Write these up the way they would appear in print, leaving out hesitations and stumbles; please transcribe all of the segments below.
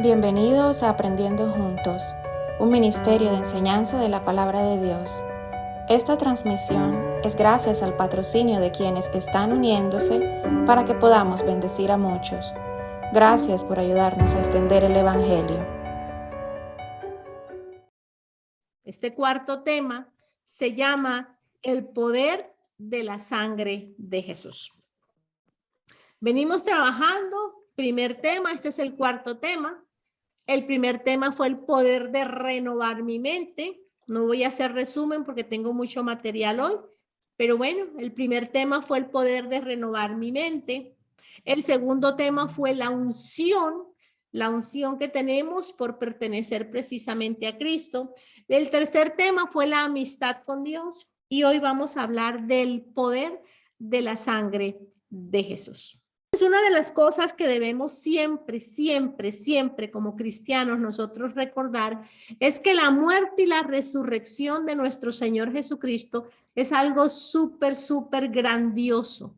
Bienvenidos a Aprendiendo Juntos, un ministerio de enseñanza de la palabra de Dios. Esta transmisión es gracias al patrocinio de quienes están uniéndose para que podamos bendecir a muchos. Gracias por ayudarnos a extender el Evangelio. Este cuarto tema se llama el poder de la sangre de Jesús. Venimos trabajando, primer tema, este es el cuarto tema. El primer tema fue el poder de renovar mi mente. No voy a hacer resumen porque tengo mucho material hoy, pero bueno, el primer tema fue el poder de renovar mi mente. El segundo tema fue la unción que tenemos por pertenecer precisamente a Cristo. El tercer tema fue la amistad con Dios y hoy vamos a hablar del poder de la sangre de Jesús. Es una de las cosas que debemos siempre como cristianos nosotros recordar, es que la muerte y la resurrección de nuestro Señor Jesucristo es algo súper grandioso.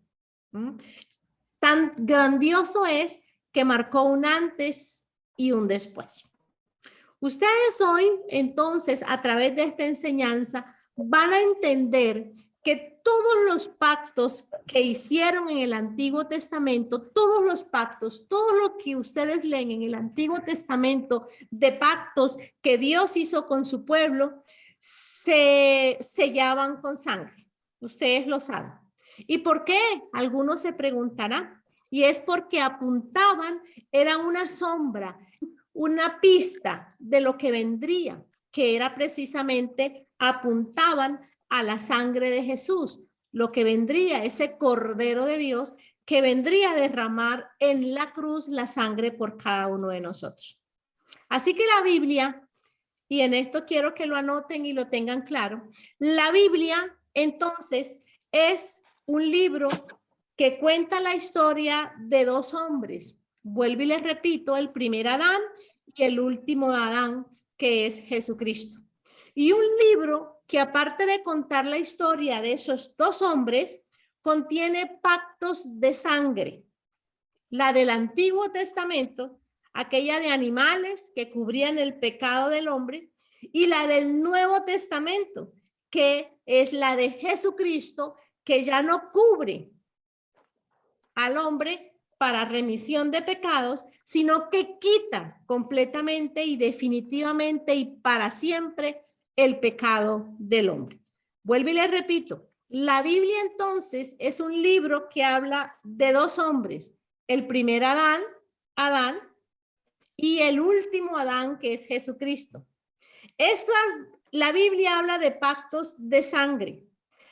Tan grandioso es que marcó un antes y un después. Ustedes hoy, entonces, a través de esta enseñanza, van a entender que todos los pactos que hicieron en el Antiguo Testamento, todos los pactos, todo lo que ustedes leen en el Antiguo Testamento de pactos que Dios hizo con su pueblo, se sellaban con sangre. Ustedes lo saben. ¿Y por qué? Algunos se preguntarán. Y es porque apuntaban, era una sombra, una pista de lo que vendría, que era precisamente, apuntaban a la sangre de Jesús, lo que vendría, ese Cordero de Dios que vendría a derramar en la cruz la sangre por cada uno de nosotros. Así que la Biblia, y en esto quiero que lo anoten y lo tengan claro, la Biblia entonces es un libro que cuenta la historia de dos hombres. Vuelvo y les repito, el primer Adán y el último Adán, que es Jesucristo. Y un libro que, aparte de contar la historia de esos dos hombres, contiene pactos de sangre. La del Antiguo Testamento, aquella de animales que cubrían el pecado del hombre, y la del Nuevo Testamento, que es la de Jesucristo, que ya no cubre al hombre para remisión de pecados, sino que quita completamente y definitivamente y para siempre el pecado del hombre. Vuelvo y les repito, la Biblia entonces es un libro que habla de dos hombres, el primer Adán, y el último Adán, que es Jesucristo. La Biblia habla de pactos de sangre.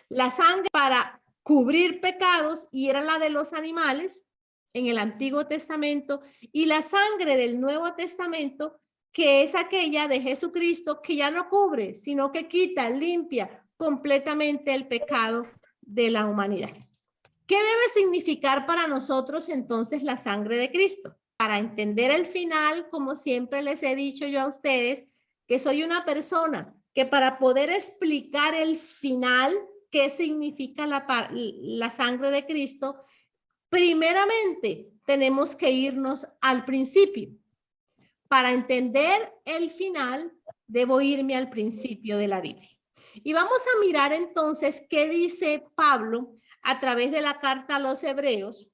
La sangre para cubrir pecados, y era la de los animales en el Antiguo Testamento, y la sangre del Nuevo Testamento, que es aquella de Jesucristo, que ya no cubre, sino que quita, limpia completamente el pecado de la humanidad. ¿Qué debe significar para nosotros entonces la sangre de Cristo? Para entender el final, como siempre les he dicho yo a ustedes, que soy una persona que para poder explicar el final, qué significa la sangre de Cristo, primeramente tenemos que irnos al principio. Para entender el final, debo irme al principio de la Biblia. Y vamos a mirar entonces qué dice Pablo a través de la carta a los Hebreos.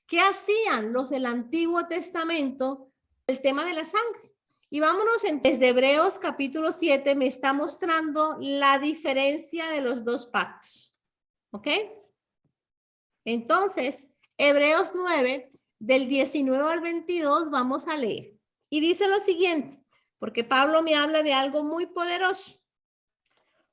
¿Qué hacían los del Antiguo Testamento el tema de la sangre? Y vámonos desde Hebreos capítulo 7, me está mostrando la diferencia de los dos pactos. ¿Ok? Entonces, Hebreos 9, del 19 al 22, vamos a leer. Y dice lo siguiente, porque Pablo me habla de algo muy poderoso.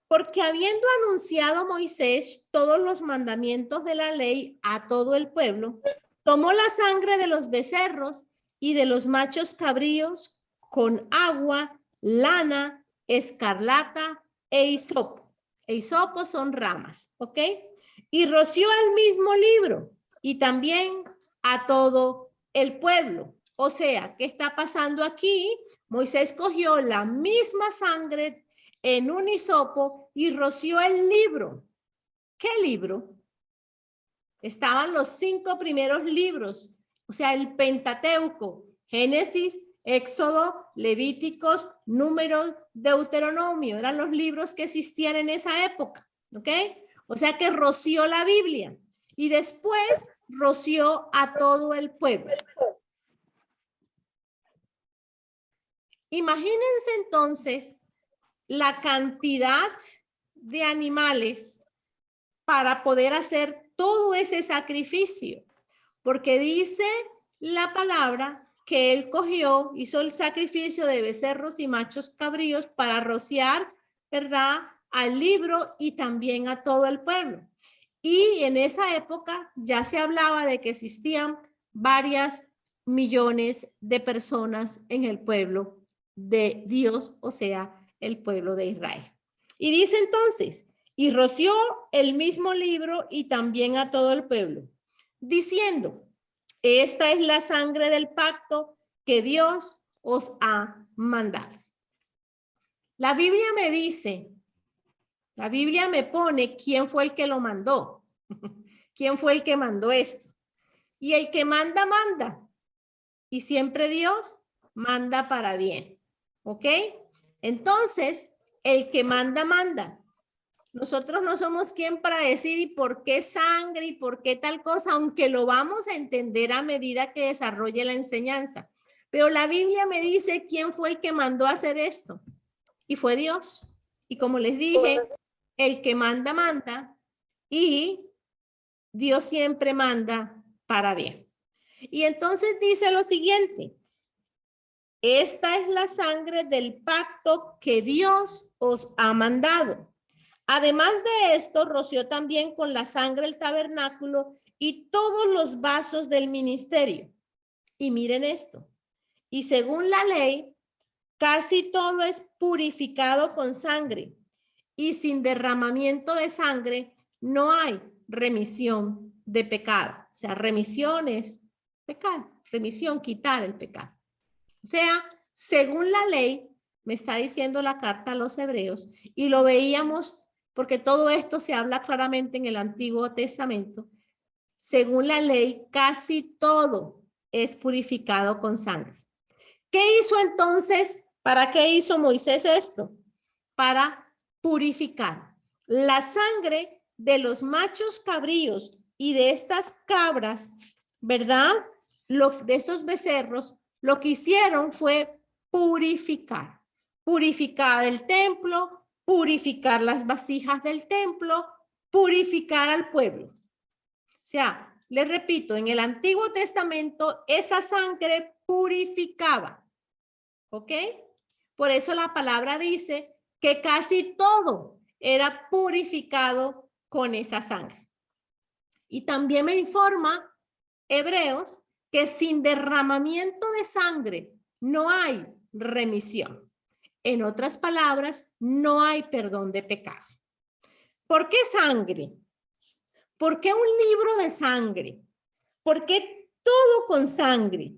Porque habiendo anunciado Moisés todos los mandamientos de la ley a todo el pueblo, tomó la sangre de los becerros y de los machos cabríos con agua, lana, escarlata e hisopo. E hisopo son ramas, ¿ok? Y roció el mismo libro y también a todo el pueblo. O sea, ¿qué está pasando aquí? Moisés cogió la misma sangre en un hisopo y roció el libro. ¿Qué libro? Estaban los 5 primeros libros, o sea, el Pentateuco, Génesis, Éxodo, Levíticos, Números, Deuteronomio. Eran los libros que existían en esa época. ¿Ok? O sea que roció la Biblia y después roció a todo el pueblo. Imagínense entonces la cantidad de animales para poder hacer todo ese sacrificio, porque dice la palabra que él cogió, hizo el sacrificio de becerros y machos cabríos para rociar, ¿verdad?, al libro y también a todo el pueblo. Y en esa época ya se hablaba de que existían varias millones de personas en el pueblo de Dios, o sea, el pueblo de Israel. Y dice entonces, y roció el mismo libro y también a todo el pueblo, diciendo, esta es la sangre del pacto que Dios os ha mandado. La Biblia me dice, la Biblia me pone quién fue el que lo mandó, quién fue el que mandó esto. Y el que manda, manda. Y siempre Dios manda para bien. ¿Ok? Entonces, el que manda, manda. Nosotros no somos quien para decir y por qué sangre y por qué tal cosa, aunque lo vamos a entender a medida que desarrolle la enseñanza. Pero la Biblia me dice quién fue el que mandó a hacer esto. Y fue Dios. Y como les dije, el que manda, manda. Y Dios siempre manda para bien. Y entonces dice lo siguiente. Esta es la sangre del pacto que Dios os ha mandado. Además de esto, roció también con la sangre el tabernáculo y todos los vasos del ministerio. Y miren esto. Y según la ley, casi todo es purificado con sangre. Y sin derramamiento de sangre no hay remisión de pecado. O sea, remisión es pecado. Remisión, quitar el pecado. O sea, según la ley, me está diciendo la carta a los hebreos, y lo veíamos porque todo esto se habla claramente en el Antiguo Testamento. Según la ley, casi todo es purificado con sangre. ¿Qué hizo entonces? ¿Para qué hizo Moisés esto? Para purificar la sangre de los machos cabríos y de estas cabras, ¿verdad? De estos becerros, lo que hicieron fue purificar. Purificar el templo, purificar las vasijas del templo, purificar al pueblo. O sea, les repito, en el Antiguo Testamento esa sangre purificaba. ¿Ok? Por eso la palabra dice que casi todo era purificado con esa sangre. Y también me informa Hebreos que sin derramamiento de sangre no hay remisión. En otras palabras, no hay perdón de pecados. ¿Por qué sangre? ¿Por qué un libro de sangre? ¿Por qué todo con sangre?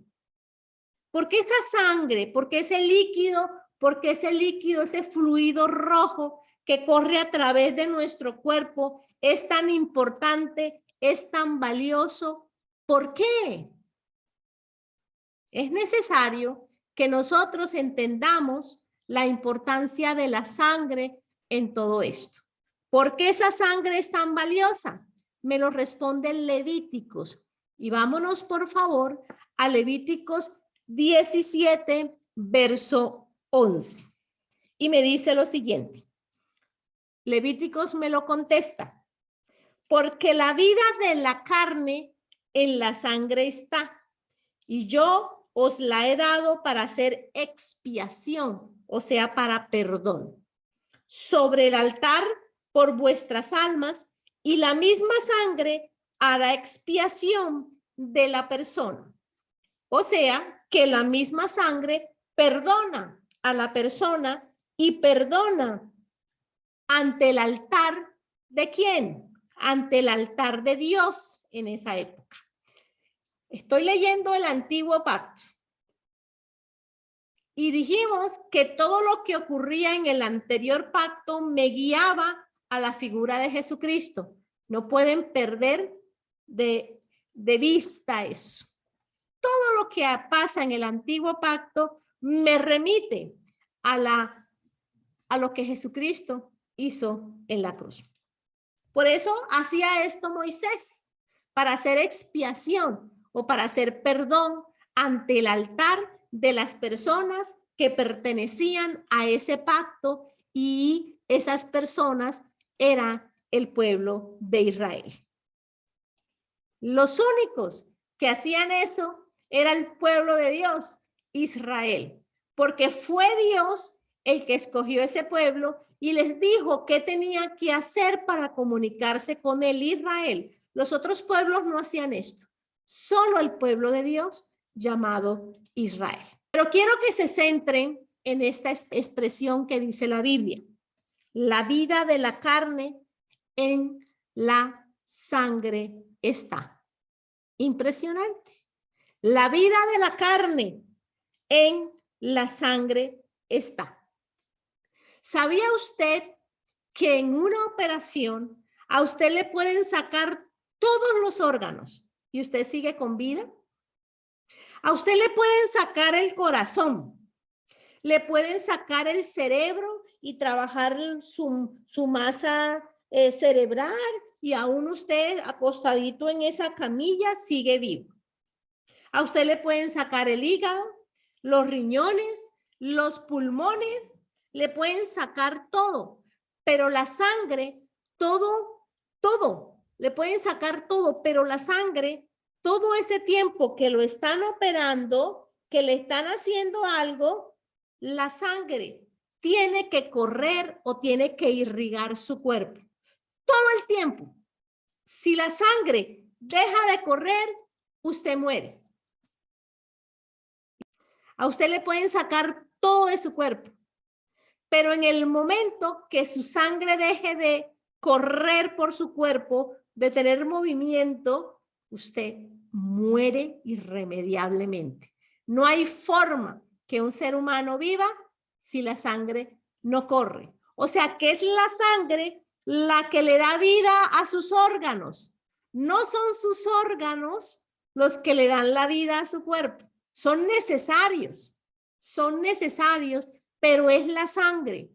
¿Por qué esa sangre? ¿Por qué ese líquido? ¿Por qué ese líquido, ese fluido rojo que corre a través de nuestro cuerpo es tan importante, es tan valioso? ¿Por qué? Es necesario que nosotros entendamos la importancia de la sangre en todo esto. ¿Por qué esa sangre es tan valiosa? Me lo responden Levíticos. Y vámonos, por favor, a Levíticos 17, verso 11. Y me dice lo siguiente. Levíticos me lo contesta. Porque la vida de la carne en la sangre está. Y yo os la he dado para hacer expiación, o sea, para perdón, sobre el altar por vuestras almas, y la misma sangre hará expiación de la persona. O sea, que la misma sangre perdona a la persona y perdona ante el altar ¿de quién? Ante el altar de Dios en esa época. Estoy leyendo el Antiguo Pacto. Y dijimos que todo lo que ocurría en el anterior pacto me guiaba a la figura de Jesucristo. No pueden perder de vista eso. todo lo que pasa en el antiguo pacto me remite a lo que Jesucristo hizo en la cruz. Por eso hacía esto Moisés, para hacer expiación o para hacer perdón ante el altar de las personas que pertenecían a ese pacto, y esas personas eran el pueblo de Israel. Los únicos que hacían eso era el pueblo de Dios, Israel, porque fue Dios el que escogió ese pueblo y les dijo qué tenía que hacer para comunicarse con el Israel. Los otros pueblos no hacían esto, solo el pueblo de Dios llamado Israel. Pero quiero que se centren en esta expresión que dice la Biblia: la vida de la carne en la sangre está. Impresionante. La vida de la carne en la sangre está. ¿Sabía usted que en una operación a usted le pueden sacar todos los órganos y usted sigue con vida? A usted le pueden sacar el corazón, le pueden sacar el cerebro y trabajar su masa cerebral, y aún usted acostadito en esa camilla sigue vivo. A usted le pueden sacar el hígado, los riñones, los pulmones, le pueden sacar todo, pero la sangre, todo, le pueden sacar todo, pero la sangre, todo ese tiempo que lo están operando, que le están haciendo algo, la sangre tiene que correr o tiene que irrigar su cuerpo. Todo el tiempo. Si la sangre deja de correr, usted muere. A usted le pueden sacar todo de su cuerpo, pero en el momento que su sangre deje de correr por su cuerpo, de tener movimiento, usted muere irremediablemente. No hay forma que un ser humano viva si la sangre no corre. O sea, que es la sangre la que le da vida a sus órganos. No son sus órganos los que le dan la vida a su cuerpo. Son necesarios, pero es la sangre.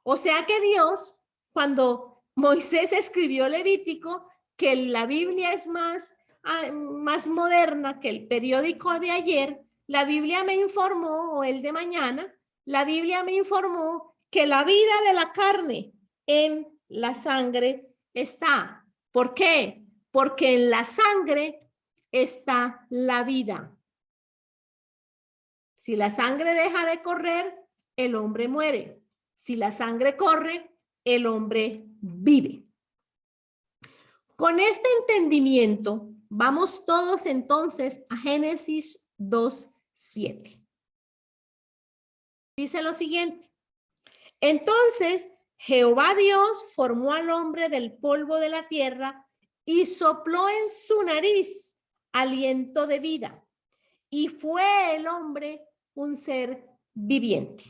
O sea que Dios, cuando Moisés escribió Levítico, que la Biblia es más moderna que el periódico de ayer, la Biblia me informó, o el de mañana, la Biblia me informó que la vida de la carne en la sangre está. ¿Por qué? Porque en la sangre está la vida. Si la sangre deja de correr, el hombre muere. Si la sangre corre, el hombre vive. Con este entendimiento, vamos todos entonces a Génesis 2:7. Dice lo siguiente: entonces Jehová Dios formó al hombre del polvo de la tierra y sopló en su nariz aliento de vida, y fue el hombre un ser viviente.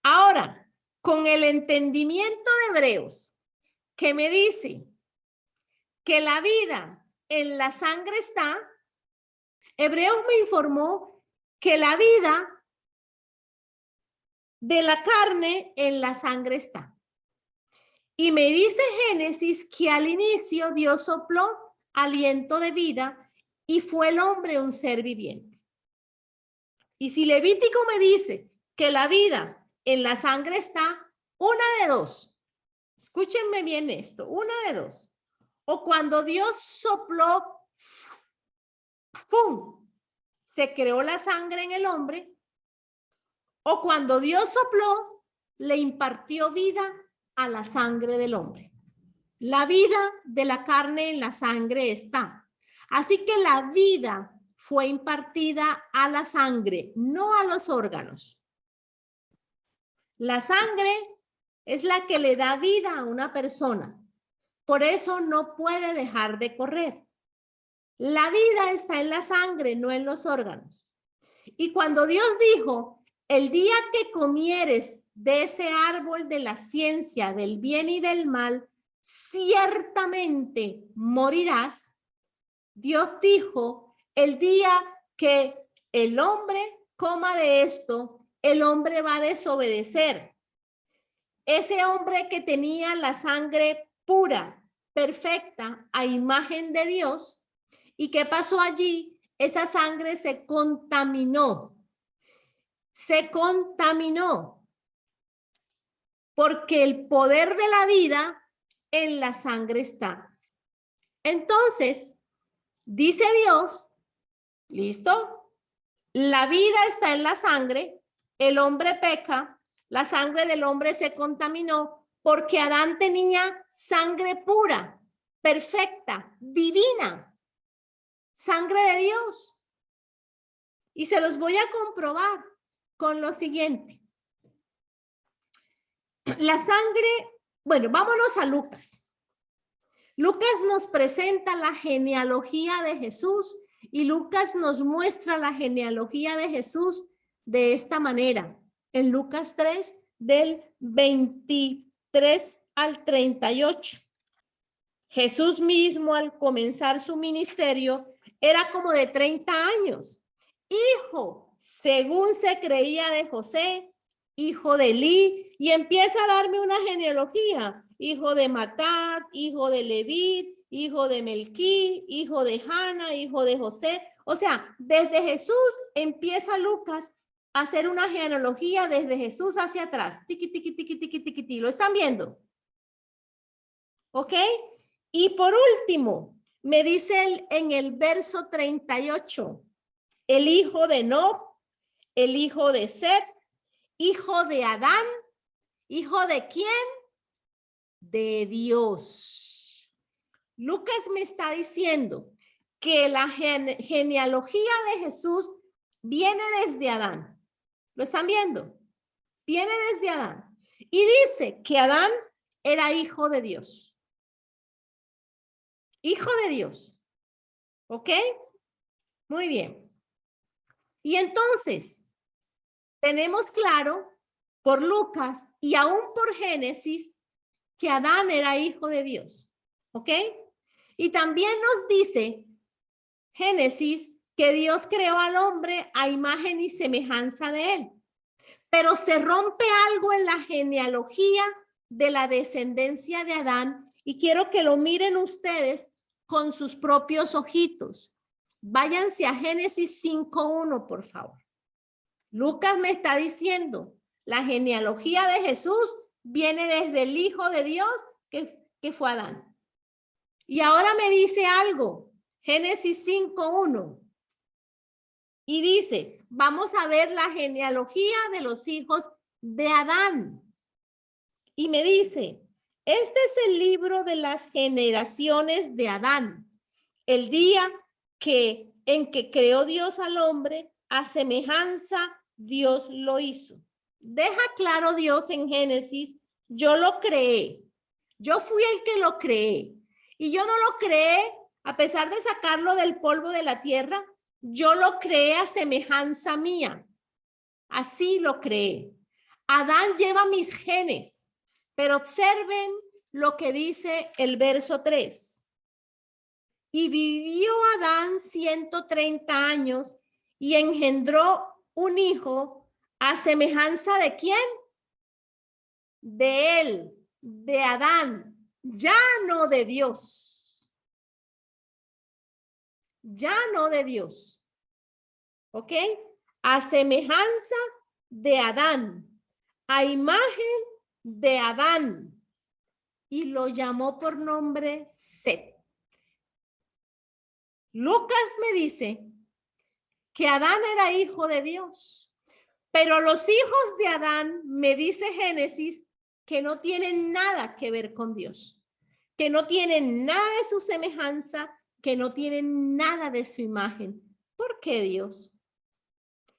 Ahora, con el entendimiento de Hebreos, que me dice que la vida en la sangre está, Hebreos me informó que la vida de la carne en la sangre está. Y me dice Génesis que al inicio Dios sopló aliento de vida y fue el hombre un ser viviente. Y si Levítico me dice que la vida en la sangre está, una de dos. Escúchenme bien esto, una de dos. O cuando Dios sopló, ¡fum!, se creó la sangre en el hombre, o cuando Dios sopló, le impartió vida a la sangre del hombre. La vida de la carne en la sangre está. Así que la vida fue impartida a la sangre, no a los órganos. La sangre es la que le da vida a una persona. Por eso no puede dejar de correr. La vida está en la sangre, no en los órganos. Y cuando Dios dijo, el día que comieres de ese árbol de la ciencia del bien y del mal, ciertamente morirás, Dios dijo, el día que el hombre coma de esto, el hombre va a desobedecer. Ese hombre que tenía la sangre pura, perfecta, a imagen de Dios, ¿y qué pasó allí? Esa sangre se contaminó. Se contaminó. Porque el poder de la vida en la sangre está. Entonces, dice Dios, ¿listo? La vida está en la sangre, el hombre peca, la sangre del hombre se contaminó porque Adán tenía sangre pura, perfecta, divina, sangre de Dios. Y se los voy a comprobar con lo siguiente. La sangre, bueno, vámonos a Lucas. Lucas nos presenta la genealogía de Jesús y Lucas nos muestra la genealogía de Jesús de esta manera. En Lucas 3, del 23 al 38. Jesús mismo al comenzar su ministerio era como de 30 años. Hijo, según se creía de José, hijo de Elí, y empieza a darme una genealogía. Hijo de Matat, hijo de Leví, hijo de Melquí, hijo de Jana, hijo de José. O sea, desde Jesús empieza Lucas a hacer una genealogía desde Jesús hacia atrás. Tiqui, tiqui, tiqui, tiqui, tiqui, tiqui. ¿Lo están viendo? ¿Ok? Y por último, me dice en el verso 38, el hijo de Nob, el hijo de Set, hijo de Adán, hijo de quién? De Dios. Lucas me está diciendo que la genealogía de Jesús viene desde Adán. ¿Lo están viendo? Viene desde Adán. Y dice que Adán era hijo de Dios. Hijo de Dios. ¿Ok? Muy bien. Y entonces, tenemos claro por Lucas y aún por Génesis que Adán era hijo de Dios. ¿Ok? Y también nos dice Génesis que Dios creó al hombre a imagen y semejanza de él. Pero se rompe algo en la genealogía de la descendencia de Adán y quiero que lo miren ustedes con sus propios ojitos. Váyanse a Génesis 5:1, por favor. Lucas me está diciendo, la genealogía de Jesús viene desde el Hijo de Dios que fue Adán. Y ahora me dice algo, Génesis 5:1. Y dice, vamos a ver la genealogía de los hijos de Adán. Y me dice, este es el libro de las generaciones de Adán, el día en que creó Dios al hombre, a semejanza Dios lo hizo. Deja claro Dios en Génesis, yo lo creé, yo fui el que lo creé. Y yo no lo creé, a pesar de sacarlo del polvo de la tierra, yo lo creé a semejanza mía. Así lo creé. Adán lleva mis genes, pero observen lo que dice el verso 3. Y vivió Adán 130 años y engendró un hijo a semejanza de ¿quién? De él, de Adán, ya no de Dios. Ya no de Dios. ¿Ok? A semejanza de Adán, a imagen de Adán. Y lo llamó por nombre Set. Lucas me dice que Adán era hijo de Dios, pero los hijos de Adán, me dice Génesis, que no tienen nada que ver con Dios, que no tienen nada de su semejanza, que no tienen nada de su imagen. ¿Por qué, Dios?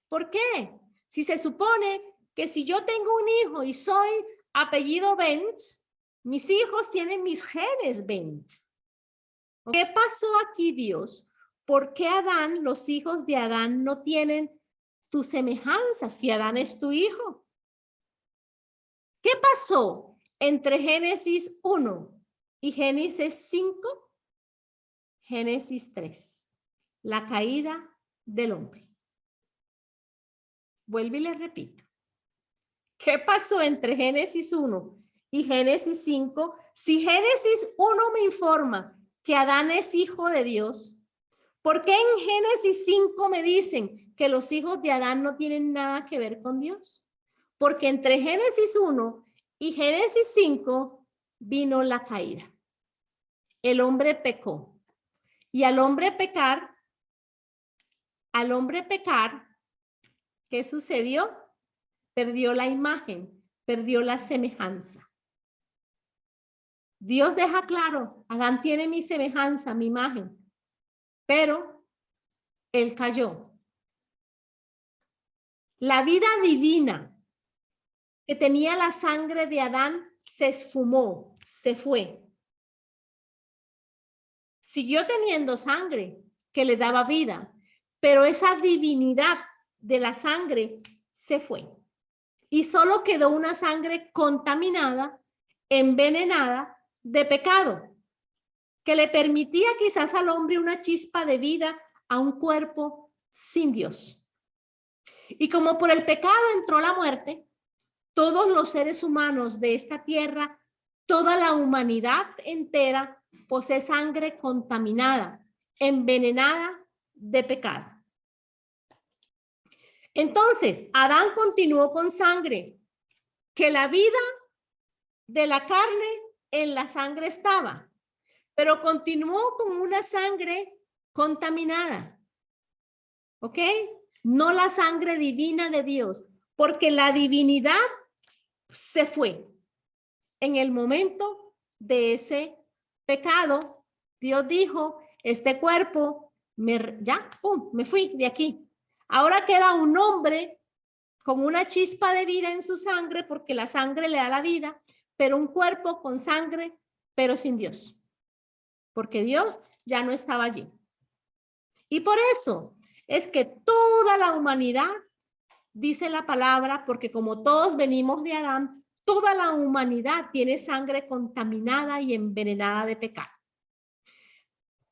¿Por qué? Si se supone que si yo tengo un hijo y soy apellido Benz, mis hijos tienen mis genes Benz. ¿Qué pasó aquí, Dios? ¿Por qué Adán, los hijos de Adán no tienen tu semejanza si Adán es tu hijo? ¿Qué pasó entre Génesis 1 y Génesis 5? Génesis 3, la caída del hombre. Vuelvo y le repito. ¿Qué pasó entre Génesis 1 y Génesis 5? Si Génesis 1 me informa que Adán es hijo de Dios, ¿por qué en Génesis 5 me dicen que los hijos de Adán no tienen nada que ver con Dios? Porque entre Génesis 1 y Génesis 5 vino la caída. El hombre pecó. Y al hombre pecar, ¿qué sucedió? Perdió la imagen, perdió la semejanza. Dios deja claro, Adán tiene mi semejanza, mi imagen, pero él cayó. La vida divina que tenía la sangre de Adán se esfumó, se fue. Siguió teniendo sangre que le daba vida, pero esa divinidad de la sangre se fue. Y solo quedó una sangre contaminada, envenenada de pecado, que le permitía quizás al hombre una chispa de vida a un cuerpo sin Dios. Y como por el pecado entró la muerte, todos los seres humanos de esta tierra, toda la humanidad entera posee sangre contaminada, envenenada de pecado. Entonces, Adán continuó con sangre, que la vida de la carne en la sangre estaba, pero continuó con una sangre contaminada. ¿Ok? No la sangre divina de Dios, porque la divinidad se fue en el momento de ese pecado. Dios dijo, este cuerpo, me fui de aquí. Ahora queda un hombre con una chispa de vida en su sangre, porque la sangre le da la vida, pero un cuerpo con sangre, pero sin Dios, porque Dios ya no estaba allí. Y por eso es que toda la humanidad, dice la palabra, porque como todos venimos de Adán, toda la humanidad tiene sangre contaminada y envenenada de pecado.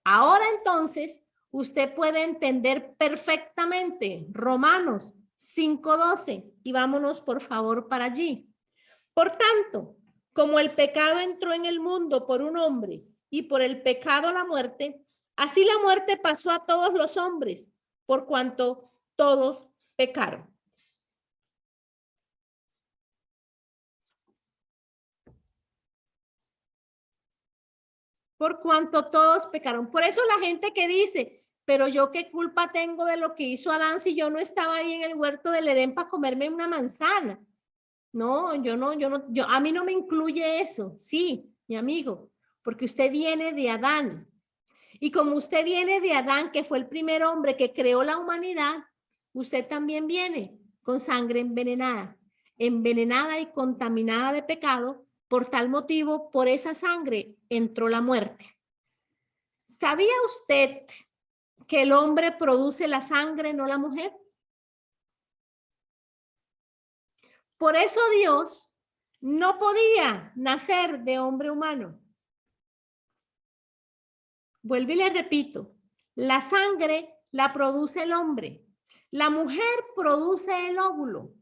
Ahora entonces, usted puede entender perfectamente Romanos 5:12 y vámonos por favor para allí. Por tanto, como el pecado entró en el mundo por un hombre y por el pecado la muerte, así la muerte pasó a todos los hombres, por cuanto todos pecaron. Por cuanto todos pecaron. Por eso la gente que dice, pero yo qué culpa tengo de lo que hizo Adán si yo no estaba ahí en el huerto del Edén para comerme una manzana. No, a mí no me incluye eso. Sí, mi amigo, porque usted viene de Adán. Y como usted viene de Adán, que fue el primer hombre que creó la humanidad, usted también viene con sangre envenenada y contaminada de pecado. Por tal motivo, por esa sangre entró la muerte. ¿Sabía usted que el hombre produce la sangre, no la mujer? Por eso Dios no podía nacer de hombre humano. Vuelvo y le repito, la sangre la produce el hombre. La mujer produce el óvulo,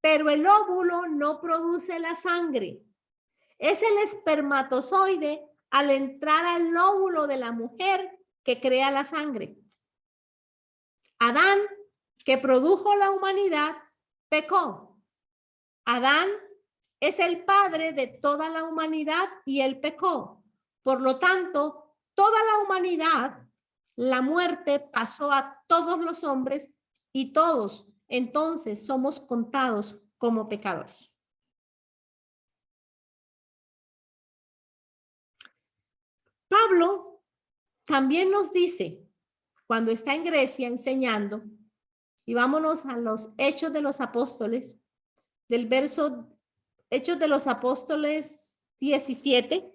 pero el óvulo no produce la sangre. Es el espermatozoide al entrar al óvulo de la mujer que crea la sangre. Adán, que produjo la humanidad, pecó. Adán es el padre de toda la humanidad y él pecó. Por lo tanto, toda la humanidad, la muerte pasó a todos los hombres y todos entonces somos contados como pecadores. Pablo también nos dice, cuando está en Grecia enseñando, y vámonos a los Hechos de los Apóstoles, del verso Hechos de los Apóstoles 17,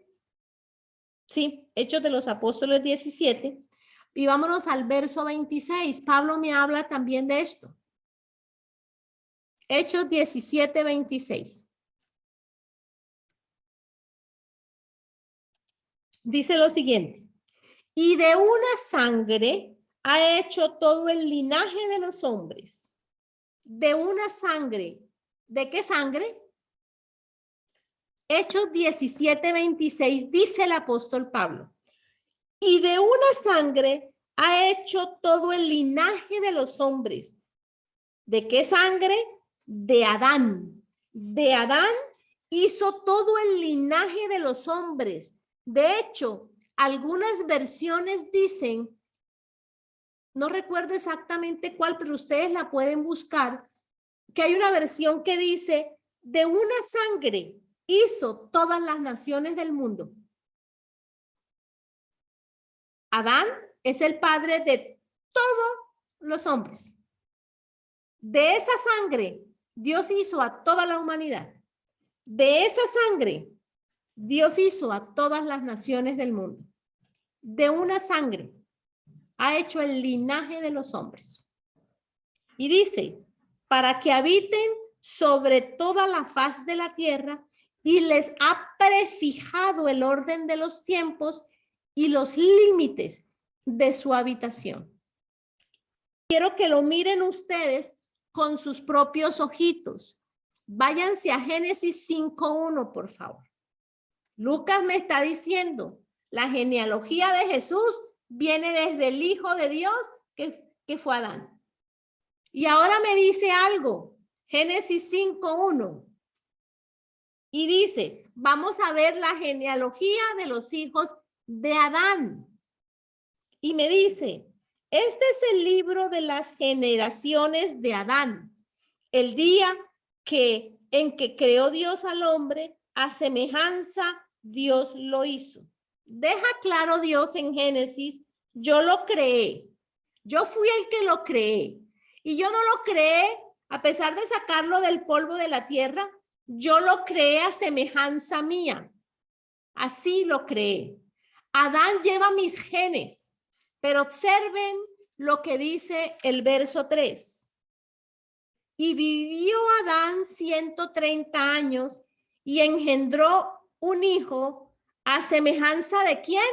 sí, Hechos de los Apóstoles 17, y vámonos al verso 26. Pablo me habla también de esto. Hechos 17, 26. Dice lo siguiente: y de una sangre ha hecho todo el linaje de los hombres. De una sangre. ¿De qué sangre? Hechos 17:26 dice el apóstol Pablo. Y de una sangre ha hecho todo el linaje de los hombres. ¿De qué sangre? De Adán. De Adán hizo todo el linaje de los hombres. De hecho, algunas versiones dicen, no recuerdo exactamente cuál, pero ustedes la pueden buscar, que hay una versión que dice, de una sangre hizo todas las naciones del mundo. Adán es el padre de todos los hombres. De esa sangre, Dios hizo a toda la humanidad. De esa sangre, Dios hizo a todas las naciones del mundo. De una sangre ha hecho el linaje de los hombres. Y dice, para que habiten sobre toda la faz de la tierra, y les ha prefijado el orden de los tiempos y los límites de su habitación. Quiero que lo miren ustedes con sus propios ojitos. Váyanse a Génesis 5:1, por favor. Lucas me está diciendo, la genealogía de Jesús viene desde el Hijo de Dios que fue Adán. Y ahora me dice algo, Génesis 5:1. Y dice, vamos a ver la genealogía de los hijos de Adán. Y me dice, este es el libro de las generaciones de Adán. El día en que creó Dios al hombre, a semejanza Dios lo hizo. Deja claro Dios en Génesis, yo lo creé. Yo fui el que lo creé. Y yo no lo creé a pesar de sacarlo del polvo de la tierra. Yo lo creé a semejanza mía. Así lo creé. Adán lleva mis genes. Pero observen lo que dice el verso 3. Y vivió Adán 130 años y engendró un hijo a semejanza de ¿quién?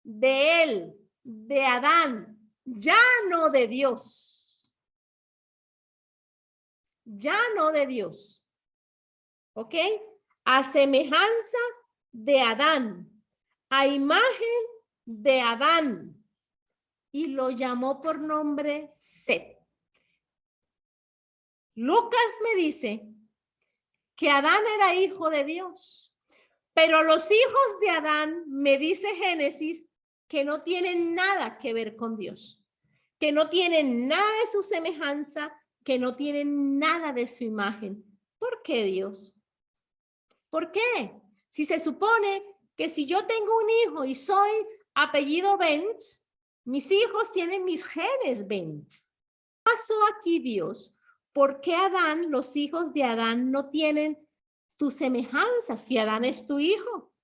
De él, de Adán, ya no de Dios. Ya no de Dios. ¿Ok? A semejanza de Adán, a imagen de Adán. Y lo llamó por nombre Set. Lucas me dice que Adán era hijo de Dios, pero los hijos de Adán, me dice Génesis, que no tienen nada que ver con Dios, que no tienen nada de su semejanza, que no tienen nada de su imagen. ¿Por qué, Dios? ¿Por qué? Si se supone que si yo tengo un hijo y soy apellido Benz, mis hijos tienen mis genes Benz. ¿Qué pasó aquí, Dios? ¿Por qué Adán, los hijos de Adán no tienen tu semejanza si Adán es tu hijo?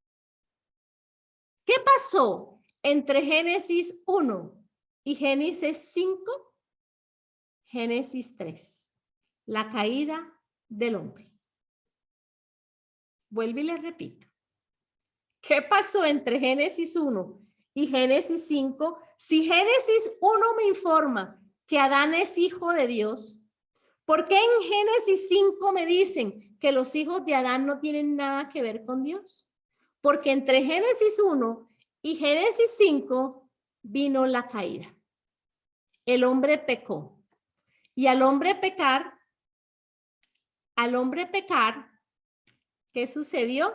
¿Qué pasó entre Génesis 1 y Génesis 5? Génesis 3, la caída del hombre. Vuelvo y les repito. ¿Qué pasó entre Génesis 1 y Génesis 5? Si Génesis 1 me informa que Adán es hijo de Dios, ¿por qué en Génesis 5 me dicen que los hijos de Adán no tienen nada que ver con Dios? Porque entre Génesis 1 y Génesis 5 vino la caída. El hombre pecó. Y al hombre pecar, ¿qué sucedió?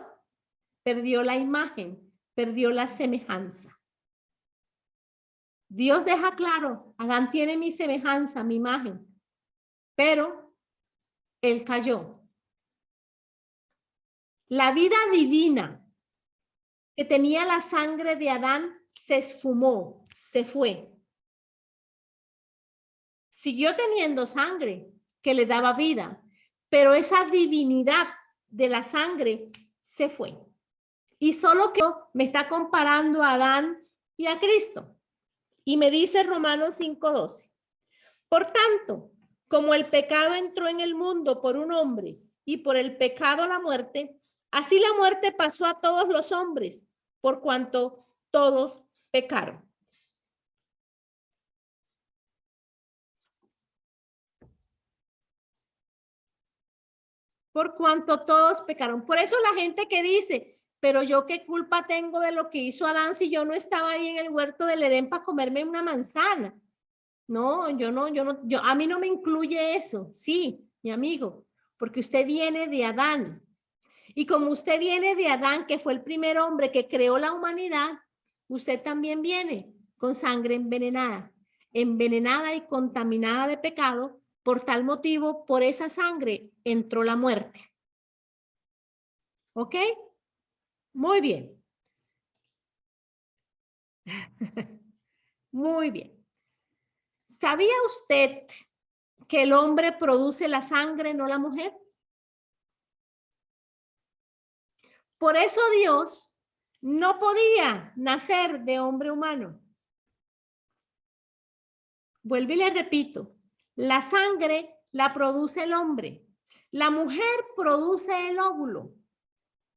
Perdió la imagen, perdió la semejanza. Dios deja claro, Adán tiene mi semejanza, mi imagen, pero él cayó. La vida divina que tenía la sangre de Adán se esfumó, se fue. Siguió teniendo sangre que le daba vida, pero esa divinidad de la sangre se fue. Y solo que me está comparando a Adán y a Cristo. Y me dice Romanos 5:12. Por tanto, como el pecado entró en el mundo por un hombre y por el pecado la muerte, así la muerte pasó a todos los hombres, por cuanto todos pecaron. Por cuanto todos pecaron. Por eso la gente que dice, pero yo qué culpa tengo de lo que hizo Adán si yo no estaba ahí en el huerto del Edén para comerme una manzana. No, a mí no me incluye eso. Sí, mi amigo, porque usted viene de Adán. Y como usted viene de Adán, que fue el primer hombre que creó la humanidad, usted también viene con sangre envenenada y contaminada de pecado. Por tal motivo, por esa sangre entró la muerte. ¿Ok? Muy bien. Muy bien. ¿Sabía usted que el hombre produce la sangre, no la mujer? Por eso Dios no podía nacer de hombre humano. Vuelvo y le repito, la sangre la produce el hombre. La mujer produce el óvulo,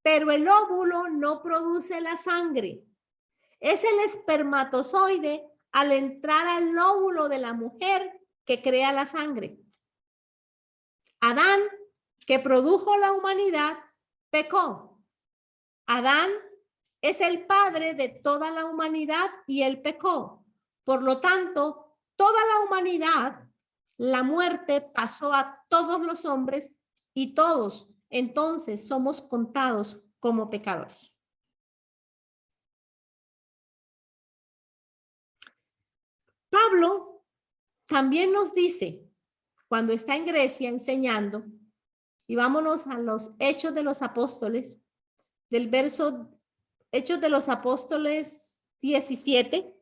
pero el óvulo no produce la sangre. Es el espermatozoide al entrar al óvulo de la mujer que crea la sangre. Adán, que produjo la humanidad, pecó. Adán es el padre de toda la humanidad y él pecó. Por lo tanto, toda la humanidad, la muerte pasó a todos los hombres y todos entonces somos contados como pecadores. Pablo también nos dice, cuando está en Grecia enseñando, y vámonos a los Hechos de los Apóstoles, del verso Hechos de los Apóstoles 17,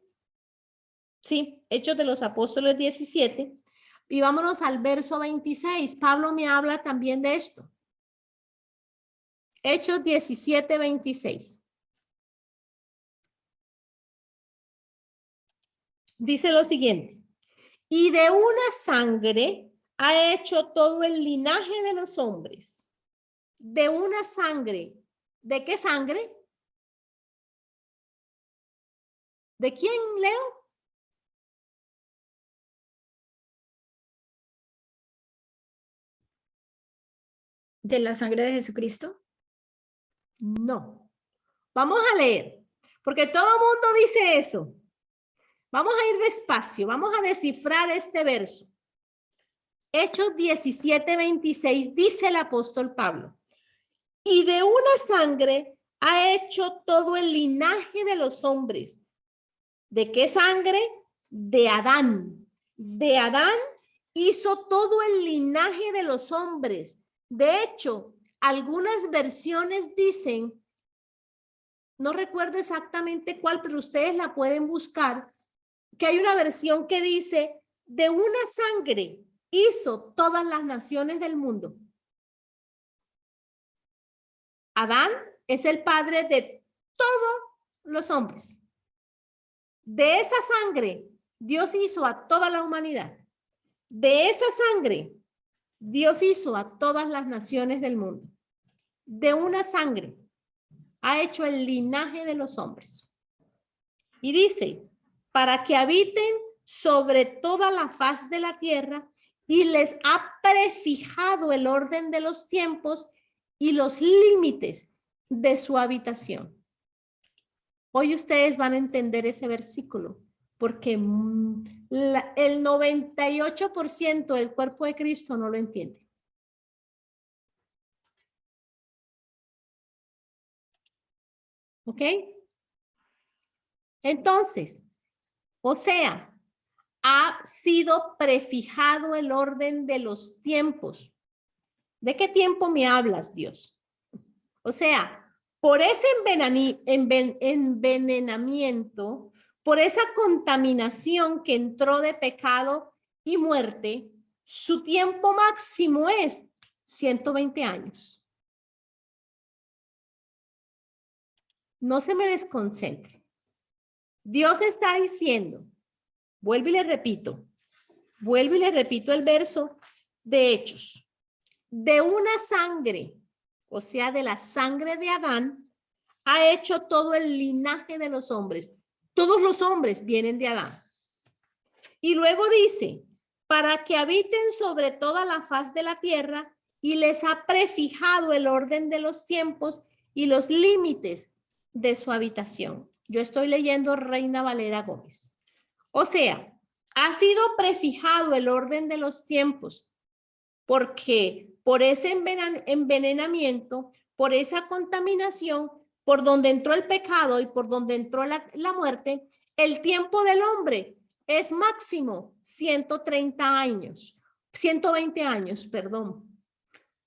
sí, Hechos de los Apóstoles 17, y vámonos al verso 26. Pablo me habla también de esto. Hechos 17, 26. Dice lo siguiente. Y de una sangre ha hecho todo el linaje de los hombres. De una sangre. ¿De qué sangre? ¿De quién, Leo? ¿De la sangre de Jesucristo? No. Vamos a leer, porque todo el mundo dice eso. Vamos a ir despacio, vamos a descifrar este verso. Hechos 17, 26, dice el apóstol Pablo. Y de una sangre ha hecho todo el linaje de los hombres. ¿De qué sangre? De Adán. De Adán hizo todo el linaje de los hombres. De hecho, algunas versiones dicen, no recuerdo exactamente cuál, pero ustedes la pueden buscar, que hay una versión que dice, de una sangre hizo todas las naciones del mundo. Adán es el padre de todos los hombres. De esa sangre, Dios hizo a toda la humanidad. De esa sangre, Dios hizo a todas las naciones del mundo. De una sangre ha hecho el linaje de los hombres. Y dice, para que habiten sobre toda la faz de la tierra, y les ha prefijado el orden de los tiempos y los límites de su habitación. Hoy ustedes van a entender ese versículo, porque el 98% del cuerpo de Cristo no lo entiende. ¿Ok? Entonces, o sea, ha sido prefijado el orden de los tiempos. ¿De qué tiempo me hablas, Dios? O sea, por ese envenenamiento, por esa contaminación que entró de pecado y muerte, su tiempo máximo es 120 años. No se me desconcentre. Dios está diciendo, vuelvo y le repito el verso de Hechos. De una sangre, o sea, de la sangre de Adán, ha hecho todo el linaje de los hombres. Todos los hombres vienen de Adán. Y luego dice, para que habiten sobre toda la faz de la tierra, y les ha prefijado el orden de los tiempos y los límites de su habitación. Yo estoy leyendo Reina Valera Gómez. O sea, ha sido prefijado el orden de los tiempos, porque por ese envenenamiento, por esa contaminación, por donde entró el pecado y por donde entró la muerte, el tiempo del hombre es máximo 130 años, 120 años, perdón.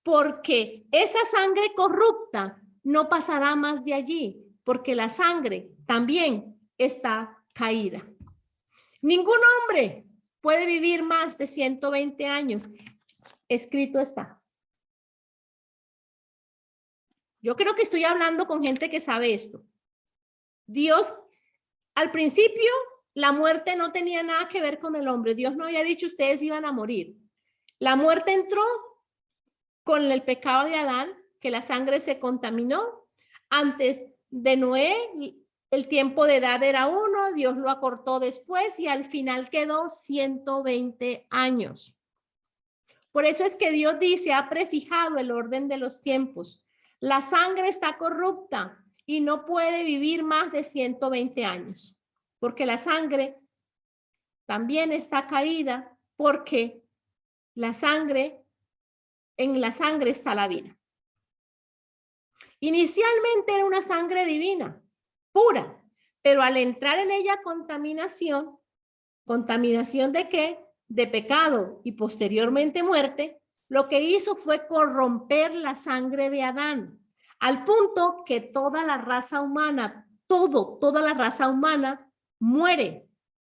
Porque esa sangre corrupta no pasará más de allí, porque la sangre también está caída. Ningún hombre puede vivir más de 120 años. Escrito está. Yo creo que estoy hablando con gente que sabe esto. Dios, al principio, la muerte no tenía nada que ver con el hombre. Dios no había dicho ustedes iban a morir. La muerte entró con el pecado de Adán, que la sangre se contaminó. Antes de Noé, el tiempo de edad era 1, Dios lo acortó después y al final quedó 120 años. Por eso es que Dios dice, ha prefijado el orden de los tiempos. La sangre está corrupta y no puede vivir más de 120 años, porque la sangre también está caída, porque la sangre, en la sangre está la vida. Inicialmente era una sangre divina, pura, pero al entrar en ella contaminación, ¿contaminación de qué? De pecado y posteriormente muerte, lo que hizo fue corromper la sangre de Adán, al punto que toda la raza humana, toda la raza humana muere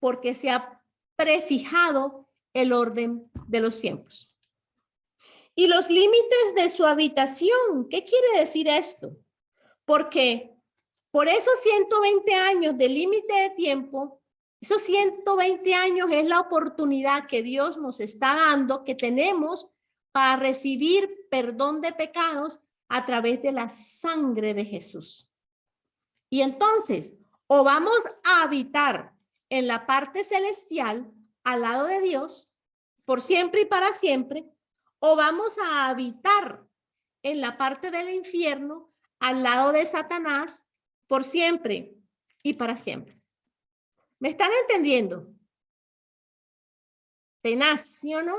porque se ha prefijado el orden de los tiempos. Y los límites de su habitación, ¿qué quiere decir esto? Porque por esos 120 años de límite de tiempo, esos 120 años es la oportunidad que Dios nos está dando, que tenemos para recibir perdón de pecados a través de la sangre de Jesús. Y entonces, o vamos a habitar en la parte celestial, al lado de Dios, por siempre y para siempre, o vamos a habitar en la parte del infierno, al lado de Satanás, por siempre y para siempre. ¿Me están entendiendo? Tenaz, ¿sí o no?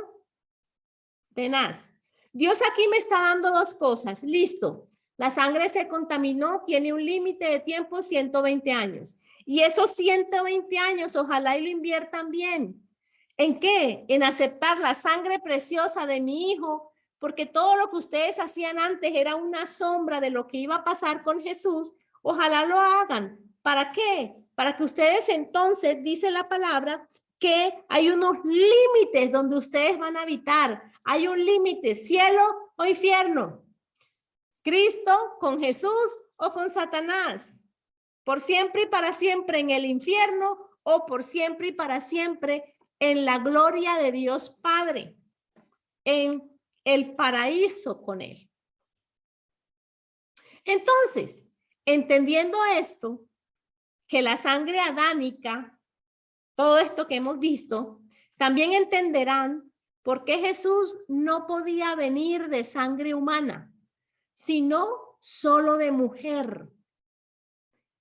Tenaz. Dios aquí me está dando dos cosas. Listo. La sangre se contaminó, tiene un límite de tiempo, 120 años. Y esos 120 años, ojalá y lo inviertan bien. ¿En qué? En aceptar la sangre preciosa de mi hijo, porque todo lo que ustedes hacían antes era una sombra de lo que iba a pasar con Jesús. Ojalá lo hagan. ¿Para qué? Para que ustedes entonces, dice la palabra, que hay unos límites donde ustedes van a habitar. Hay un límite, cielo o infierno. Cristo con Jesús o con Satanás. Por siempre y para siempre en el infierno o por siempre y para siempre en la gloria de Dios Padre, en el paraíso con Él. Entonces, entendiendo esto, que la sangre adánica, todo esto que hemos visto, también entenderán por qué Jesús no podía venir de sangre humana, sino solo de mujer.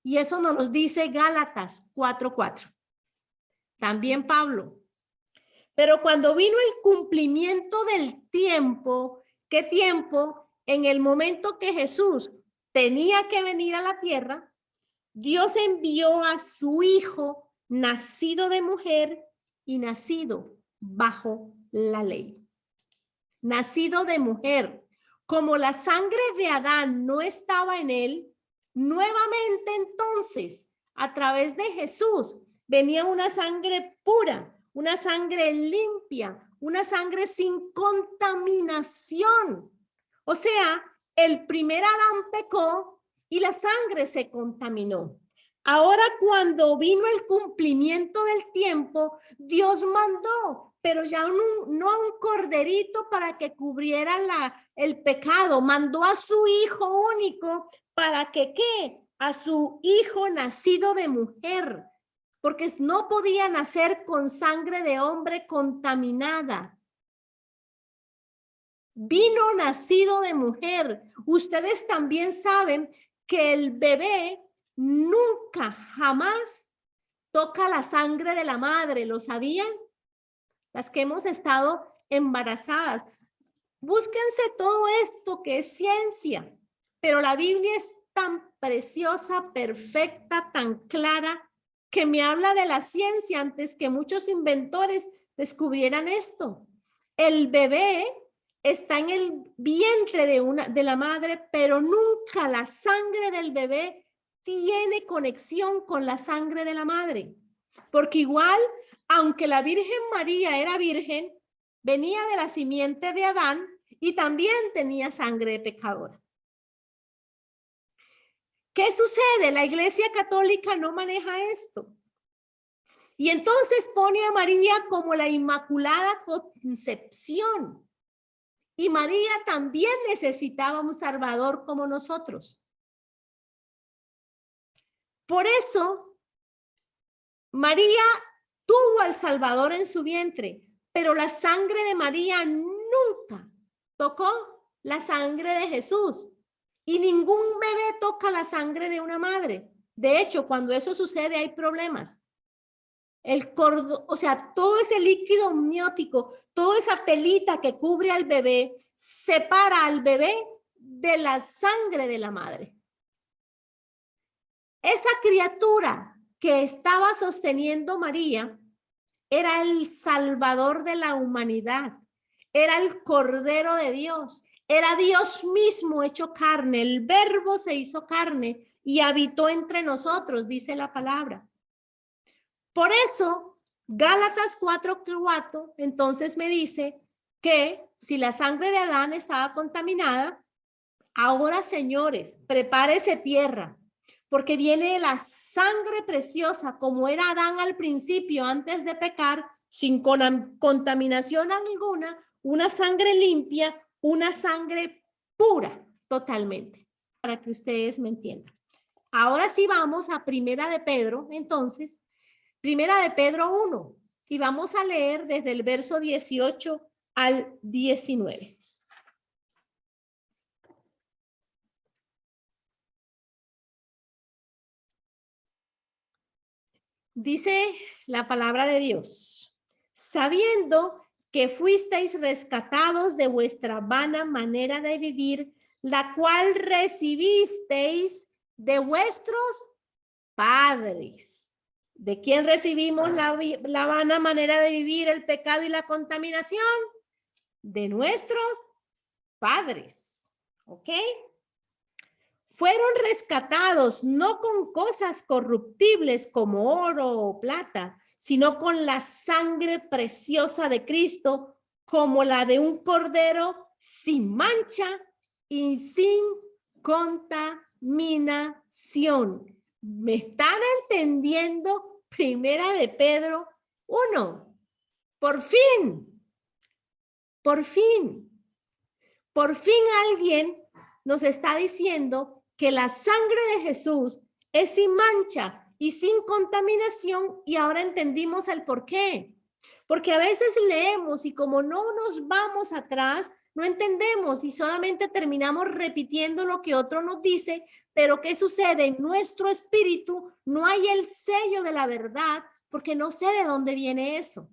Y eso nos lo dice Gálatas 4:4. También Pablo. Pero cuando vino el cumplimiento del tiempo, ¿qué tiempo? En el momento que Jesús tenía que venir a la tierra, Dios envió a su hijo nacido de mujer y nacido bajo la ley. Nacido de mujer. Como la sangre de Adán no estaba en él, nuevamente entonces, a través de Jesús, venía una sangre pura, una sangre limpia, una sangre sin contaminación. O sea, el primer Adán pecó y la sangre se contaminó. Ahora, cuando vino el cumplimiento del tiempo, Dios mandó, pero ya no a un corderito para que cubriera el pecado, mandó a su hijo único para que, ¿qué? A su hijo nacido de mujer, porque no podía nacer con sangre de hombre contaminada. Vino nacido de mujer. Ustedes también saben que el bebé nunca, jamás toca la sangre de la madre. ¿Lo sabían? Las que hemos estado embarazadas. Búsquense todo esto que es ciencia, pero la Biblia es tan preciosa, perfecta, tan clara, que me habla de la ciencia antes que muchos inventores descubrieran esto. El bebé está en el vientre de la madre, pero nunca la sangre del bebé tiene conexión con la sangre de la madre. Porque igual, aunque la Virgen María era virgen, venía de la simiente de Adán y también tenía sangre de pecadora. ¿Qué sucede? La Iglesia Católica no maneja esto. Y entonces pone a María como la Inmaculada Concepción. Y María también necesitaba un Salvador como nosotros. Por eso, María tuvo al Salvador en su vientre, pero la sangre de María nunca tocó la sangre de Jesús. Y ningún bebé toca la sangre de una madre. De hecho, cuando eso sucede hay problemas. El cordón, o sea, todo ese líquido amniótico, toda esa telita que cubre al bebé, separa al bebé de la sangre de la madre. Esa criatura que estaba sosteniendo María era el Salvador de la humanidad, era el Cordero de Dios, era Dios mismo hecho carne, el Verbo se hizo carne y habitó entre nosotros, dice la palabra. Por eso, Gálatas 4:4, entonces me dice que si la sangre de Adán estaba contaminada, ahora, señores, prepárese tierra, porque viene la sangre preciosa, como era Adán al principio, antes de pecar, sin contaminación alguna, una sangre limpia, una sangre pura, totalmente, para que ustedes me entiendan. Ahora sí vamos a Primera de Pedro, entonces, Primera de Pedro 1, y vamos a leer desde el verso 18 al 19. Dice la palabra de Dios, sabiendo que fuisteis rescatados de vuestra vana manera de vivir, la cual recibisteis de vuestros padres. ¿De quién recibimos la vana manera de vivir, el pecado y la contaminación? De nuestros padres. ¿Ok? Fueron rescatados no con cosas corruptibles como oro o plata, sino con la sangre preciosa de Cristo, como la de un cordero sin mancha y sin contaminación. ¿Me están entendiendo? Primera de Pedro 1. Por fin alguien nos está diciendo que la sangre de Jesús es sin mancha y sin contaminación, y ahora entendimos el por qué. Porque a veces leemos y como no nos vamos atrás, no entendemos y solamente terminamos repitiendo lo que otro nos dice, pero ¿qué sucede? En nuestro espíritu no hay el sello de la verdad porque no sé de dónde viene eso.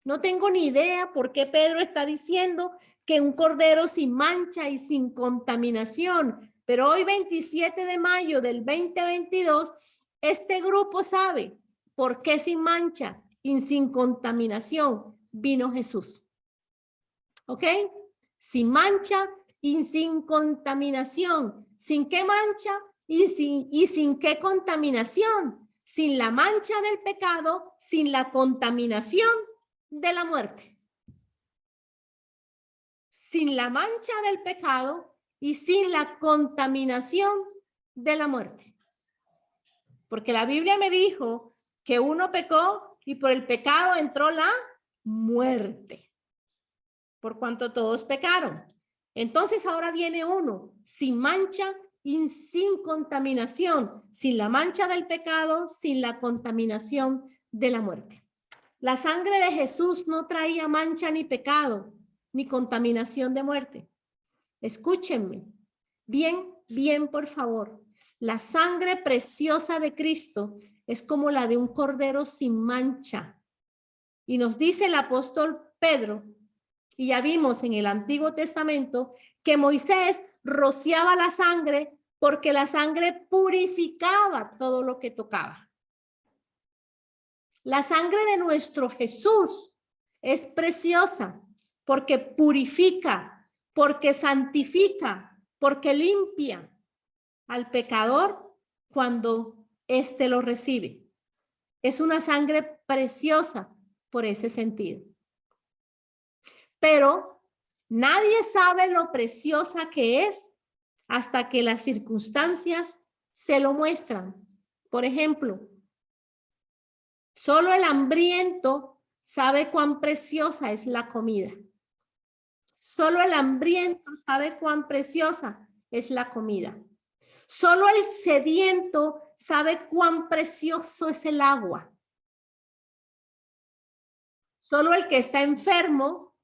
No tengo ni idea por qué Pedro está diciendo que un cordero sin mancha y sin contaminación. Pero hoy, 27 de mayo del 2022, este grupo sabe por qué sin mancha y sin contaminación vino Jesús. ¿Ok? Sin mancha y sin contaminación. ¿Sin qué mancha y sin qué contaminación? Sin la mancha del pecado, sin la contaminación de la muerte. Sin la mancha del pecado y sin la contaminación de la muerte. Porque la Biblia me dijo que uno pecó y por el pecado entró la muerte. Por cuanto todos pecaron. Entonces ahora viene uno sin mancha y sin contaminación, sin la mancha del pecado, sin la contaminación de la muerte. La sangre de Jesús no traía mancha ni pecado, ni contaminación de muerte. Escúchenme bien, bien, por favor. La sangre preciosa de Cristo es como la de un cordero sin mancha. Y nos dice el apóstol Pedro, y ya vimos en el Antiguo Testamento, que Moisés rociaba la sangre porque la sangre purificaba todo lo que tocaba. La sangre de nuestro Jesús es preciosa porque purifica, porque santifica, porque limpia al pecador cuando éste lo recibe. Es una sangre preciosa por ese sentido. Pero nadie sabe lo preciosa que es hasta que las circunstancias se lo muestran. Por ejemplo, solo el hambriento sabe cuán preciosa es la comida. Solo el hambriento sabe cuán preciosa es la comida. Solo el sediento sabe cuán precioso es el agua. Solo el que está enfermo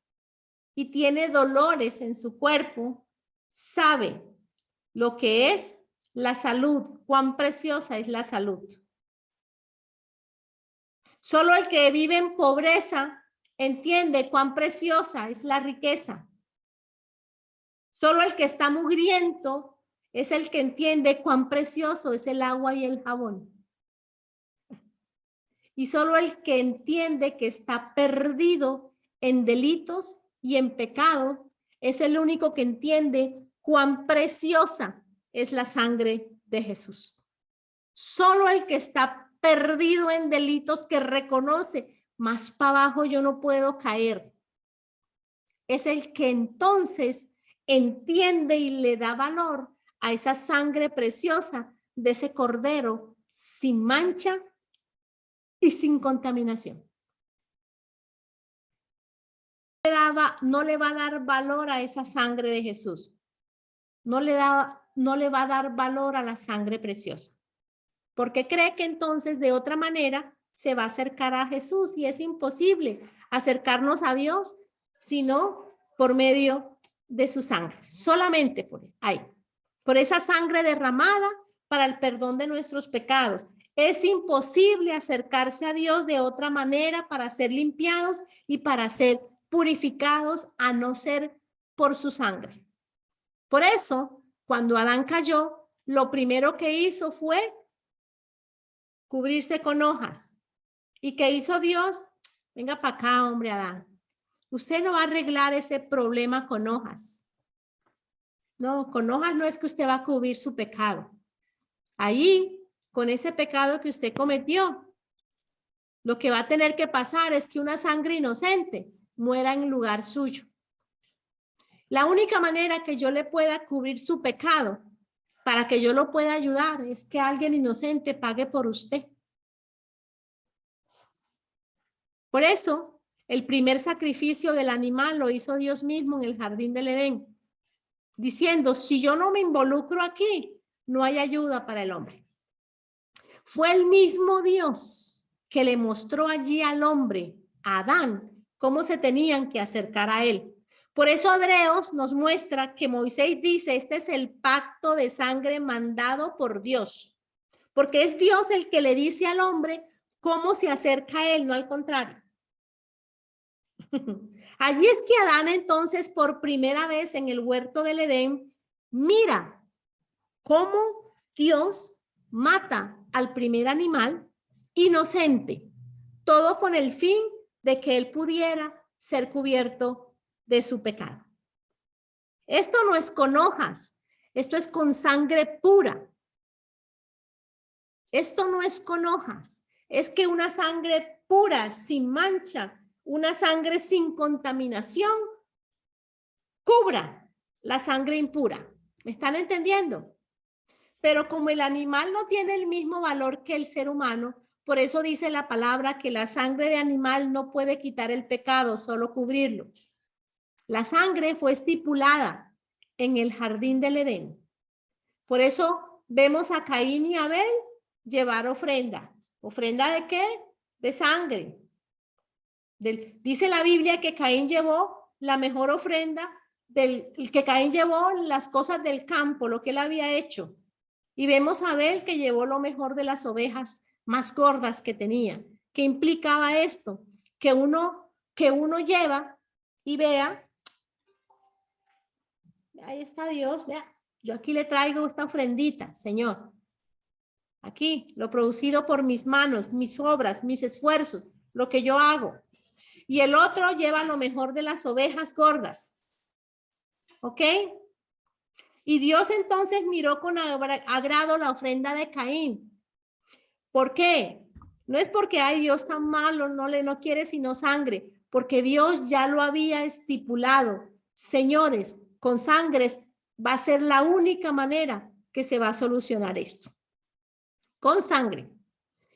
y tiene dolores en su cuerpo sabe lo que es la salud, cuán preciosa es la salud. Solo el que vive en pobreza entiende cuán preciosa es la riqueza. Solo el que está mugriento es el que entiende cuán precioso es el agua y el jabón. Y solo el que entiende que está perdido en delitos y en pecado es el único que entiende cuán preciosa es la sangre de Jesús. Solo el que está perdido en delitos, que reconoce, más para abajo yo no puedo caer, es el que entonces entiende y le da valor a esa sangre preciosa de ese cordero sin mancha y sin contaminación. No le va a dar valor a esa sangre de Jesús. No le va a dar valor a la sangre preciosa. Porque cree que entonces de otra manera se va a acercar a Jesús, y es imposible acercarnos a Dios sino por medio de su sangre, solamente por ahí, por esa sangre derramada para el perdón de nuestros pecados. Es imposible acercarse a Dios de otra manera para ser limpiados y para ser purificados, a no ser por su sangre. Por eso, cuando Adán cayó, lo primero que hizo fue cubrirse con hojas. ¿Y qué hizo Dios? Venga para acá, hombre Adán. Usted no va a arreglar ese problema con hojas. No, con hojas no es que usted va a cubrir su pecado. Ahí, con ese pecado que usted cometió, lo que va a tener que pasar es que una sangre inocente muera en lugar suyo. La única manera que yo le pueda cubrir su pecado, para que yo lo pueda ayudar, es que alguien inocente pague por usted. Por eso, el primer sacrificio del animal lo hizo Dios mismo en el jardín del Edén, diciendo, si yo no me involucro aquí, no hay ayuda para el hombre. Fue el mismo Dios que le mostró allí al hombre, a Adán, cómo se tenían que acercar a él. Por eso Hebreos nos muestra que Moisés dice, este es el pacto de sangre mandado por Dios, porque es Dios el que le dice al hombre cómo se acerca a él, no al contrario. Allí es que Adán entonces por primera vez en el huerto del Edén mira cómo Dios mata al primer animal inocente, todo con el fin de que él pudiera ser cubierto de su pecado. Esto no es con hojas, esto es con sangre pura. Esto no es con hojas, es que una sangre pura, sin mancha, una sangre sin contaminación, cubra la sangre impura. ¿Me están entendiendo? Pero como el animal no tiene el mismo valor que el ser humano, por eso dice la palabra que la sangre de animal no puede quitar el pecado, solo cubrirlo. La sangre fue estipulada en el jardín del Edén Por eso vemos a Caín y Abel llevar ofrenda. ¿Ofrenda de qué? De sangre. Dice la Biblia que Caín llevó la mejor ofrenda, que Caín llevó las cosas del campo, lo que él había hecho. Y vemos a Abel que llevó lo mejor de las ovejas más gordas que tenía. ¿Qué implicaba esto? Que uno lleva y vea, ahí está Dios, vea, yo aquí le traigo esta ofrendita, Señor. Aquí, lo producido por mis manos, mis obras, mis esfuerzos, lo que yo hago. Y el otro lleva lo mejor de las ovejas gordas. ¿Ok? Y Dios entonces miró con agrado la ofrenda de Caín. ¿Por qué? No es porque, ay, Dios tan malo, no quiere sino sangre, porque Dios ya lo había estipulado. Señores, con sangres va a ser la única manera que se va a solucionar esto. Con sangre.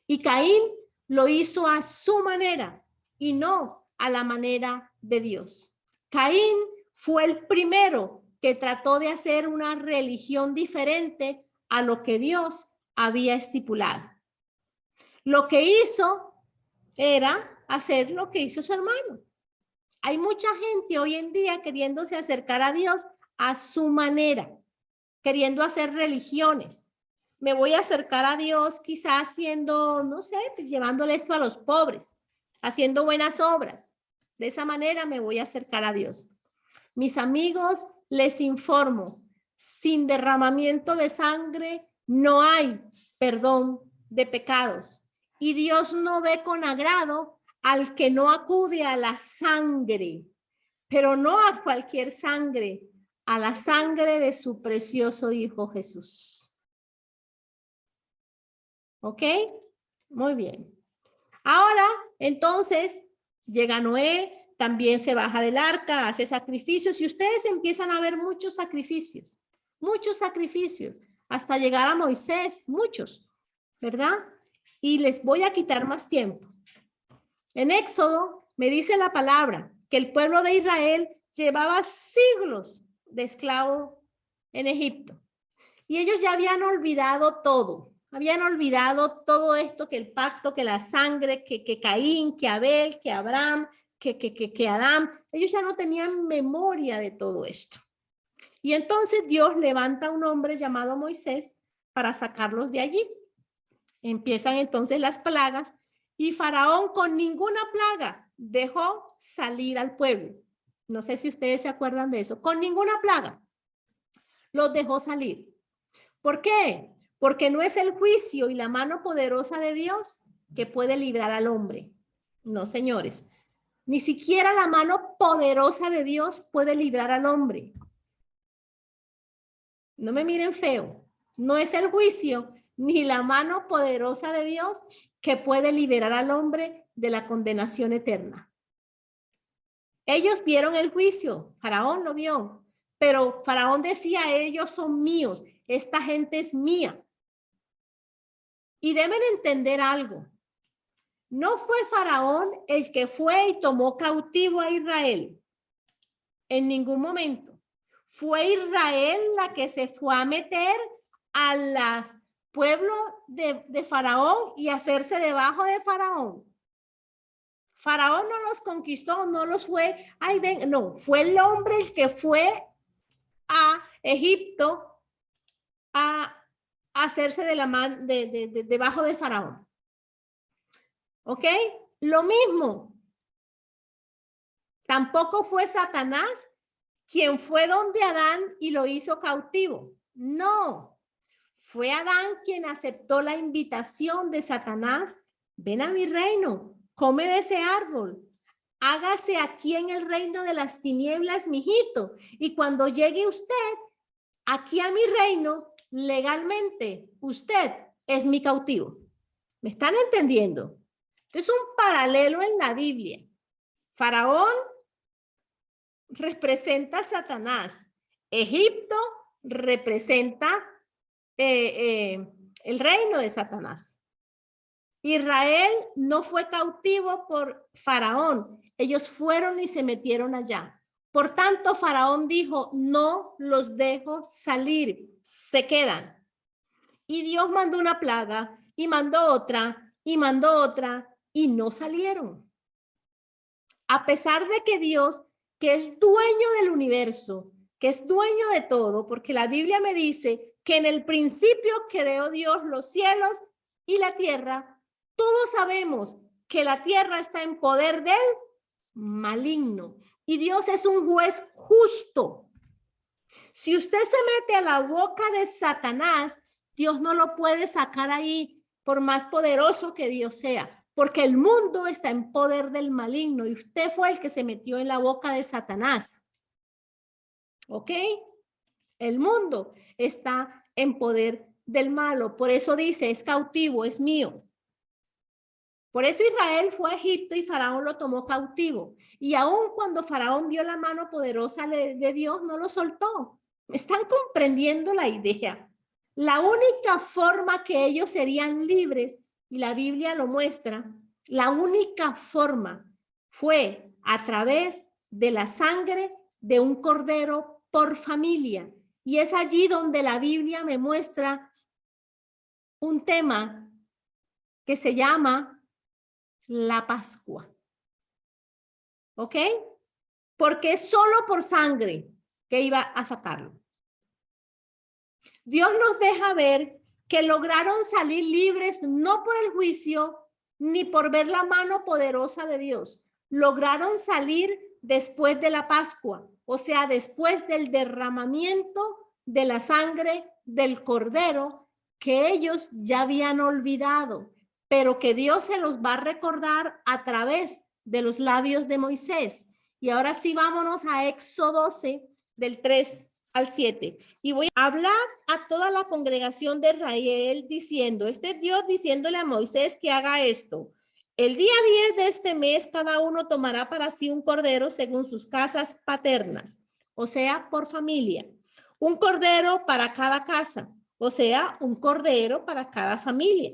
Y Caín lo hizo a su manera y no a la manera de Dios. Caín fue el primero que trató de hacer una religión diferente a lo que Dios había estipulado. Lo que hizo era hacer lo que hizo su hermano. Hay mucha gente hoy en día queriéndose acercar a Dios a su manera, queriendo hacer religiones. Me voy a acercar a Dios quizás haciendo, no sé, llevándole esto a los pobres, haciendo buenas obras. De esa manera me voy a acercar a Dios. Mis amigos, les informo, sin derramamiento de sangre no hay perdón de pecados. Y Dios no ve con agrado al que no acude a la sangre, pero no a cualquier sangre, a la sangre de su precioso Hijo Jesús. ¿Ok? Muy bien. Ahora, entonces, llega Noé, también se baja del arca, hace sacrificios y ustedes empiezan a ver muchos sacrificios, hasta llegar a Moisés, muchos, ¿verdad? Y les voy a quitar más tiempo. En Éxodo me dice la palabra que el pueblo de Israel llevaba siglos de esclavo en Egipto y ellos ya habían olvidado todo. Habían olvidado todo esto, que el pacto, que la sangre, que Caín, que Abel, que Abraham, que Adán. Ellos ya no tenían memoria de todo esto. Y entonces Dios levanta a un hombre llamado Moisés para sacarlos de allí. Empiezan entonces las plagas y Faraón con ninguna plaga dejó salir al pueblo. No sé si ustedes se acuerdan de eso. Con ninguna plaga los dejó salir. ¿Por qué? Porque no es el juicio y la mano poderosa de Dios que puede librar al hombre. No, señores. Ni siquiera la mano poderosa de Dios puede librar al hombre. No me miren feo. No es el juicio ni la mano poderosa de Dios que puede liberar al hombre de la condenación eterna. Ellos vieron el juicio. Faraón lo vio. Pero Faraón decía, ellos son míos. Esta gente es mía. Y deben entender algo. No fue Faraón el que fue y tomó cautivo a Israel. En ningún momento. Fue Israel la que se fue a meter a los pueblos de Faraón y hacerse debajo de Faraón. Faraón no los conquistó, no los fue. Ay, ven, no, fue el hombre el que fue a Egipto a hacerse de la mano debajo de Faraón. ¿Ok? Lo mismo. Tampoco fue Satanás quien fue donde Adán y lo hizo cautivo. No. Fue Adán quien aceptó la invitación de Satanás. Ven a mi reino, come de ese árbol. Hágase aquí en el reino de las tinieblas, mijito. Y cuando llegue usted aquí a mi reino, legalmente, usted es mi cautivo. ¿Me están entendiendo? Es un paralelo en la Biblia. Faraón representa a Satanás. Egipto representa el reino de Satanás. Israel no fue cautivo por Faraón. Ellos fueron y se metieron allá. Por tanto, Faraón dijo, no los dejo salir, se quedan. Y Dios mandó una plaga y mandó otra y mandó otra y no salieron. A pesar de que Dios, que es dueño del universo, que es dueño de todo, porque la Biblia me dice que en el principio creó Dios los cielos y la tierra, todos sabemos que la tierra está en poder del maligno y Dios es un juez justo. Si usted se mete a la boca de Satanás, Dios no lo puede sacar ahí por más poderoso que Dios sea, porque el mundo está en poder del maligno y usted fue el que se metió en la boca de Satanás. ¿Ok? El mundo está en poder del malo. Por eso dice, es cautivo, es mío. Por eso Israel fue a Egipto y Faraón lo tomó cautivo. Y aun cuando Faraón vio la mano poderosa de Dios, no lo soltó. ¿Están comprendiendo la idea? La única forma que ellos serían libres, y la Biblia lo muestra, la única forma fue a través de la sangre de un cordero por familia. Y es allí donde la Biblia me muestra un tema que se llama la Pascua. ¿Ok? Porque es solo por sangre que iba a sacarlo. Dios nos deja ver que lograron salir libres no por el juicio ni por ver la mano poderosa de Dios. Lograron salir después de la Pascua, o sea, después del derramamiento de la sangre del cordero que ellos ya habían olvidado, pero que Dios se los va a recordar a través de los labios de Moisés. Y ahora sí, vámonos a Éxodo 12, del 3 al 7. Y voy a hablar a toda la congregación de Israel diciendo, este es Dios diciéndole a Moisés que haga esto. El día 10 de este mes, cada uno tomará para sí un cordero según sus casas paternas, o sea, por familia. Un cordero para cada casa, o sea, un cordero para cada familia.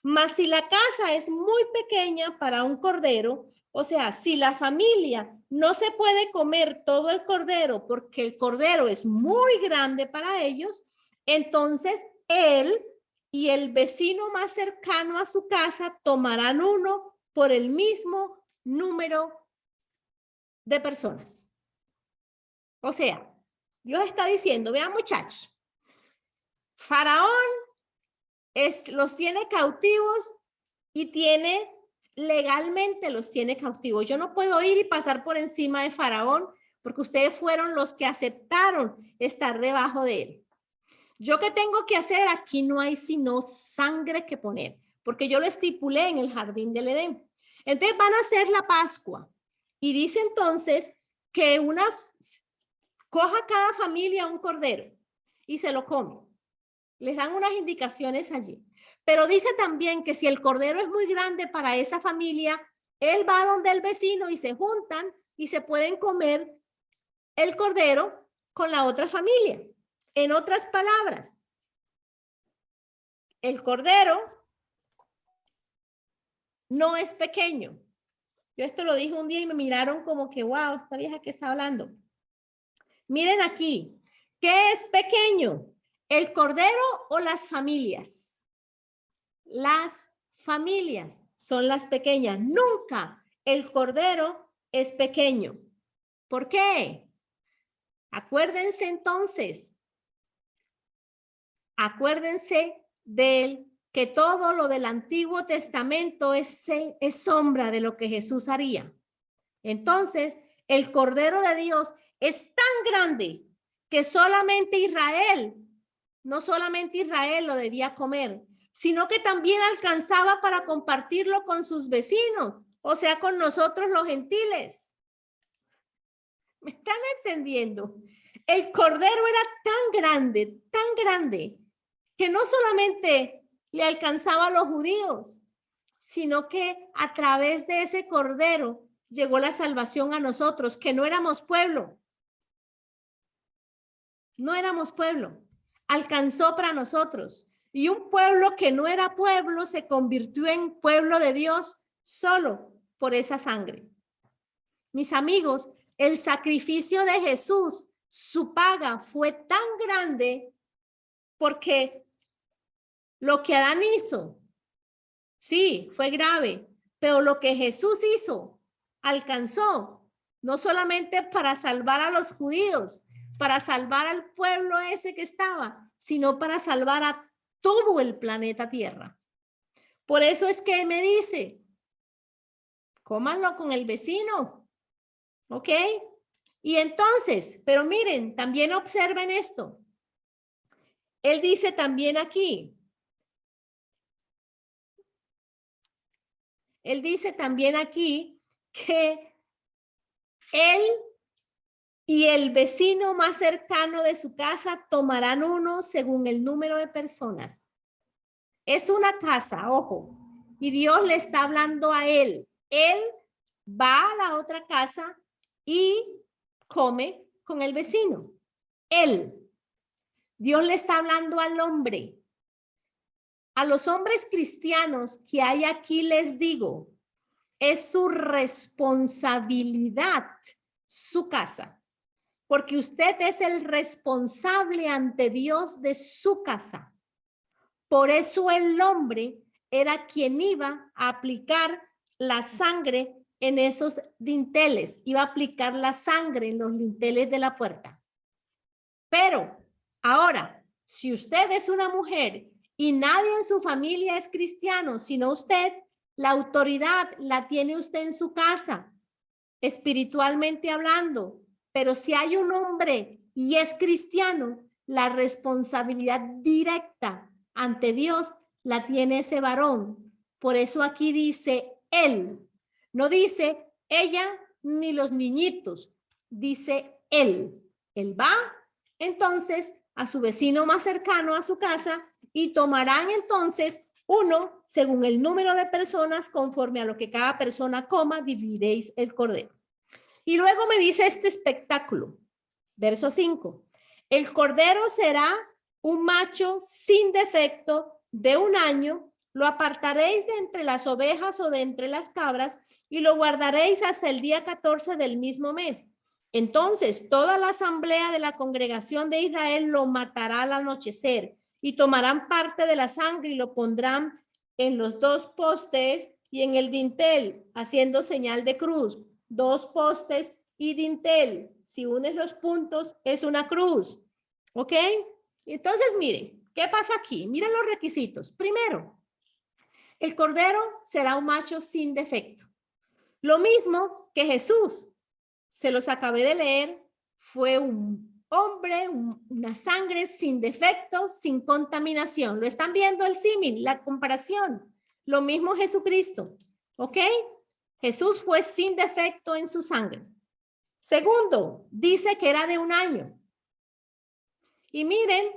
Mas si la casa es muy pequeña para un cordero, o sea, si la familia no se puede comer todo el cordero porque el cordero es muy grande para ellos, entonces él y el vecino más cercano a su casa tomarán uno por el mismo número de personas. O sea, Dios está diciendo, vean muchachos, Faraón los tiene cautivos y legalmente los tiene cautivos. Yo no puedo ir y pasar por encima de Faraón porque ustedes fueron los que aceptaron estar debajo de él. ¿Yo qué tengo que hacer? Aquí no hay sino sangre que poner, porque yo lo estipulé en el jardín del Edén. Entonces van a hacer la Pascua y dice entonces que coja cada familia un cordero y se lo come. Les dan unas indicaciones allí. Pero dice también que si el cordero es muy grande para esa familia, él va donde el vecino y se juntan y se pueden comer el cordero con la otra familia. En otras palabras, el cordero no es pequeño. Yo esto lo dije un día y me miraron como que, wow, esta vieja que está hablando. Miren aquí, ¿qué es pequeño? ¿El cordero o las familias? Las familias son las pequeñas. Nunca el cordero es pequeño. ¿Por qué? Acuérdense entonces. Acuérdense que todo lo del Antiguo Testamento es sombra de lo que Jesús haría. Entonces, el Cordero de Dios es tan grande que no solamente Israel lo debía comer, sino que también alcanzaba para compartirlo con sus vecinos, o sea, con nosotros los gentiles. ¿Me están entendiendo? El cordero era tan grande, que no solamente le alcanzaba a los judíos, sino que a través de ese cordero llegó la salvación a nosotros, que no éramos pueblo. No éramos pueblo. Alcanzó para nosotros. Y un pueblo que no era pueblo se convirtió en pueblo de Dios solo por esa sangre. Mis amigos, el sacrificio de Jesús, su paga fue tan grande porque lo que Adán hizo, sí, fue grave, pero lo que Jesús hizo, alcanzó, no solamente para salvar a los judíos, para salvar al pueblo ese que estaba, sino para salvar a todo el planeta Tierra. Por eso es que me dice, cómanlo con el vecino, ¿ok? Y entonces, pero miren, también observen esto. Él dice también aquí, que él y el vecino más cercano de su casa tomarán uno según el número de personas. Es una casa, ojo, y Dios le está hablando a él. Él va a la otra casa y come con el vecino. Él. Dios le está hablando al hombre. A los hombres cristianos que hay aquí les digo, es su responsabilidad su casa, porque usted es el responsable ante Dios de su casa. Por eso el hombre era quien iba a aplicar la sangre en esos dinteles, iba a aplicar la sangre en los dinteles de la puerta. Pero ahora, si usted es una mujer y nadie en su familia es cristiano, sino usted, la autoridad la tiene usted en su casa, espiritualmente hablando. Pero si hay un hombre y es cristiano, la responsabilidad directa ante Dios la tiene ese varón. Por eso aquí dice él, no dice ella ni los niñitos, dice él. Él va entonces a su vecino más cercano a su casa y tomarán entonces uno según el número de personas, conforme a lo que cada persona coma, dividiréis el cordero. Y luego me dice este espectáculo, verso 5. El cordero será un macho sin defecto de 1 año, lo apartaréis de entre las ovejas o de entre las cabras y lo guardaréis hasta el día 14 del mismo mes. Entonces toda la asamblea de la congregación de Israel lo matará al anochecer y tomarán parte de la sangre y lo pondrán en los 2 postes y en el dintel, haciendo señal de cruz. 2 postes y dintel. Si unes los puntos, es una cruz. ¿Ok? Entonces, miren, ¿qué pasa aquí? Miren los requisitos. Primero, el cordero será un macho sin defecto. Lo mismo que Jesús, se los acabé de leer, fue un hombre, una sangre sin defecto, sin contaminación. ¿Lo están viendo el símil, la comparación? Lo mismo Jesucristo. ¿Ok? Jesús fue sin defecto en su sangre. Segundo, dice que era de 1 año. Y miren,